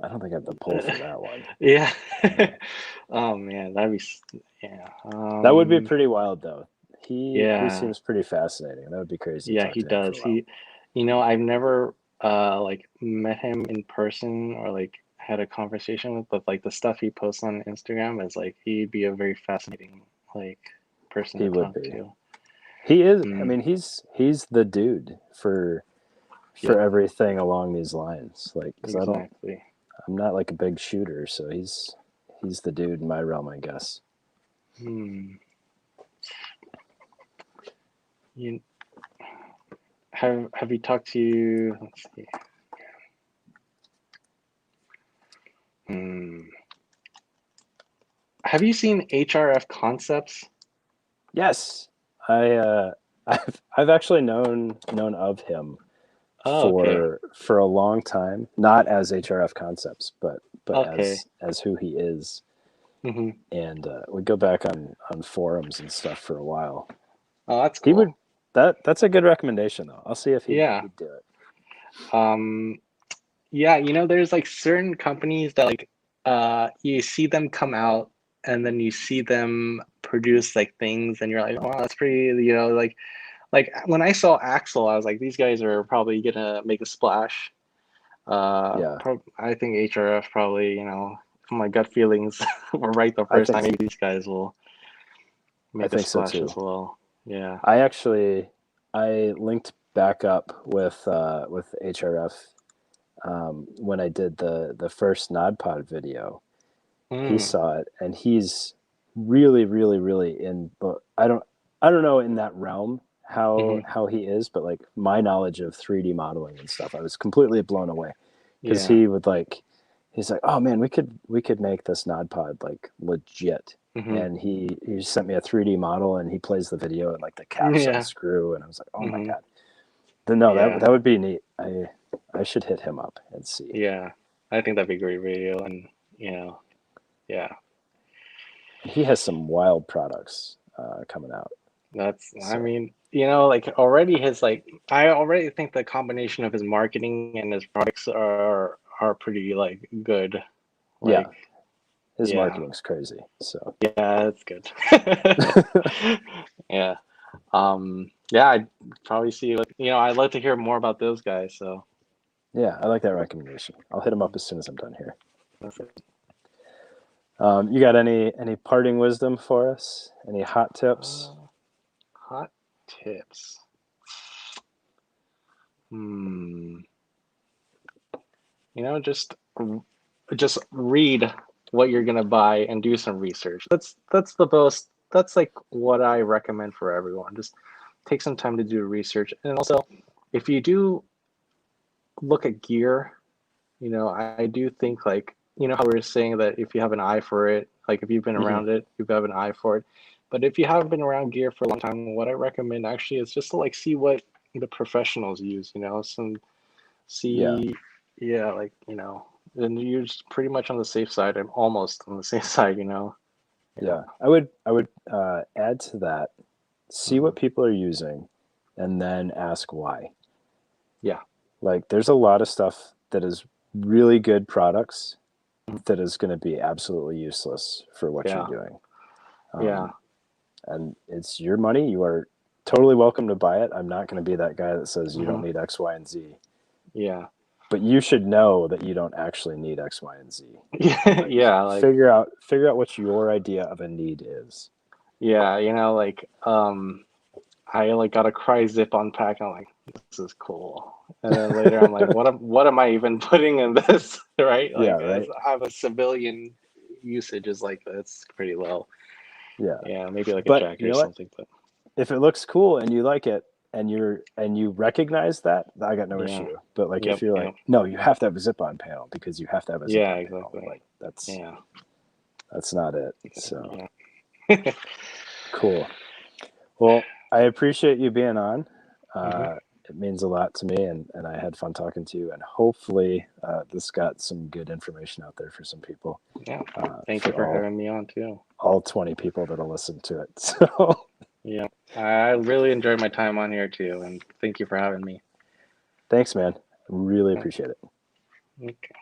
I don't think I have the pull for that one. yeah. Uh, Oh man, yeah. that would be pretty wild though. He Yeah. seems pretty fascinating. That would be crazy to Yeah, talk he to him for a does. while. I've never like met him in person or like had a conversation with, but like the stuff he posts on Instagram is like he'd be a very fascinating like person He to would talk be. to. He is. I Mm, mean, he's the dude for yep, everything along these lines. Like, because exactly. I'm not like a big shooter, so he's the dude in my realm, I guess. Hmm. You have you talked to, let's see. Hmm. Have you seen HRF Concepts? Yes, I I've actually known of him Oh, okay. for a long time, not as HRF concepts, but Okay. as who he is, Hmm. and we go back on forums and stuff for a while. Oh, that's He cool. would that's a good recommendation though. I'll see if Yeah. he'd do it. Um, Yeah, there's like certain companies that like you see them come out and then you see them produce like things and you're like, oh, that's pretty, like when I saw Axel, I was like, these guys are probably gonna make a splash. Yeah, I think HRF probably, from my gut feelings were right the I first think time. Maybe these guys will I make a think so splash too. as well. Yeah. I actually I linked back up with HRF when I did the first NodPod video. He Mm, saw it and he's really really in, but I don't know in that realm hmm. how he is, but like my knowledge of 3D modeling and stuff, I was completely blown away because Yeah. he's like, oh man, we could make this nod pod like legit. Hmm. And he sent me a 3D model and he plays the video and like the caps Yeah. unscrew and I was like, oh my Hmm. god. Then no, Yeah. that would be neat. I should hit him up and see. Yeah. I think that'd be a great video, and you know Yeah. He has some wild products coming out. I So mean, like already his like I already think the combination of his marketing and his products are pretty like good. yeah, Like, his yeah. marketing's crazy. So Yeah, that's good. Yeah. Yeah, I'd probably see like, I'd like to hear more about those guys, so yeah, I like that recommendation. I'll hit him up as soon as I'm done here. that's it. You got any parting wisdom for us? Any hot tips? Uh, Hot tips. Hmm. Just read what you're gonna buy and do some research. That's the most. That's like what I recommend for everyone. Just take some time to do research, and also, if you do look at gear, I do think like how we were saying that if you have an eye for it, like if you've been Hmm. around it, you have an eye for it. But if you haven't been around gear for a long time, what I recommend actually is just to like see what the professionals use. Some Yeah, see, yeah, like then you're just pretty much on the safe side. I'm almost on the safe side. Yeah. yeah. I would add to that. See Hmm. what people are using, and then ask why. Yeah. Like, there's a lot of stuff that is really good products that is going to be absolutely useless for what you're Yeah. doing. Yeah. Um, and it's your money. You are totally welcome to buy it. I'm not going to be that guy that says you don't Hmm. need X, Y, and Z. Yeah. But you should know that you don't actually need X, Y, and Z. Like, Yeah. Like, figure out what your idea of a need is. yeah. Like, I like got a cry zip on pack. I'm like, this is cool. And then later I'm like, what am I even putting in this? Right? Yeah, Like, right. I have a civilian usage is like that's pretty low. Yeah. Yeah, maybe like a But jacket you or know what? something. But If it looks cool and you like it and you recognize that, I got no yeah, issue. But like if yep, you're like, yep, no, you have to have a zip-on panel because you have to have a yeah, zip-on panel, exactly. like Yeah, that's not it. So yeah. cool. Well, I appreciate you being on. Hmm. It means a lot to me, and I had fun talking to you. And hopefully, this got some good information out there for some people, Yeah. Thank you for for having me on too. all 20 people that'll listen to it. So, Yeah, I really enjoyed my time on here too, and thank you for having me. thanks, man. Really appreciate it. Okay.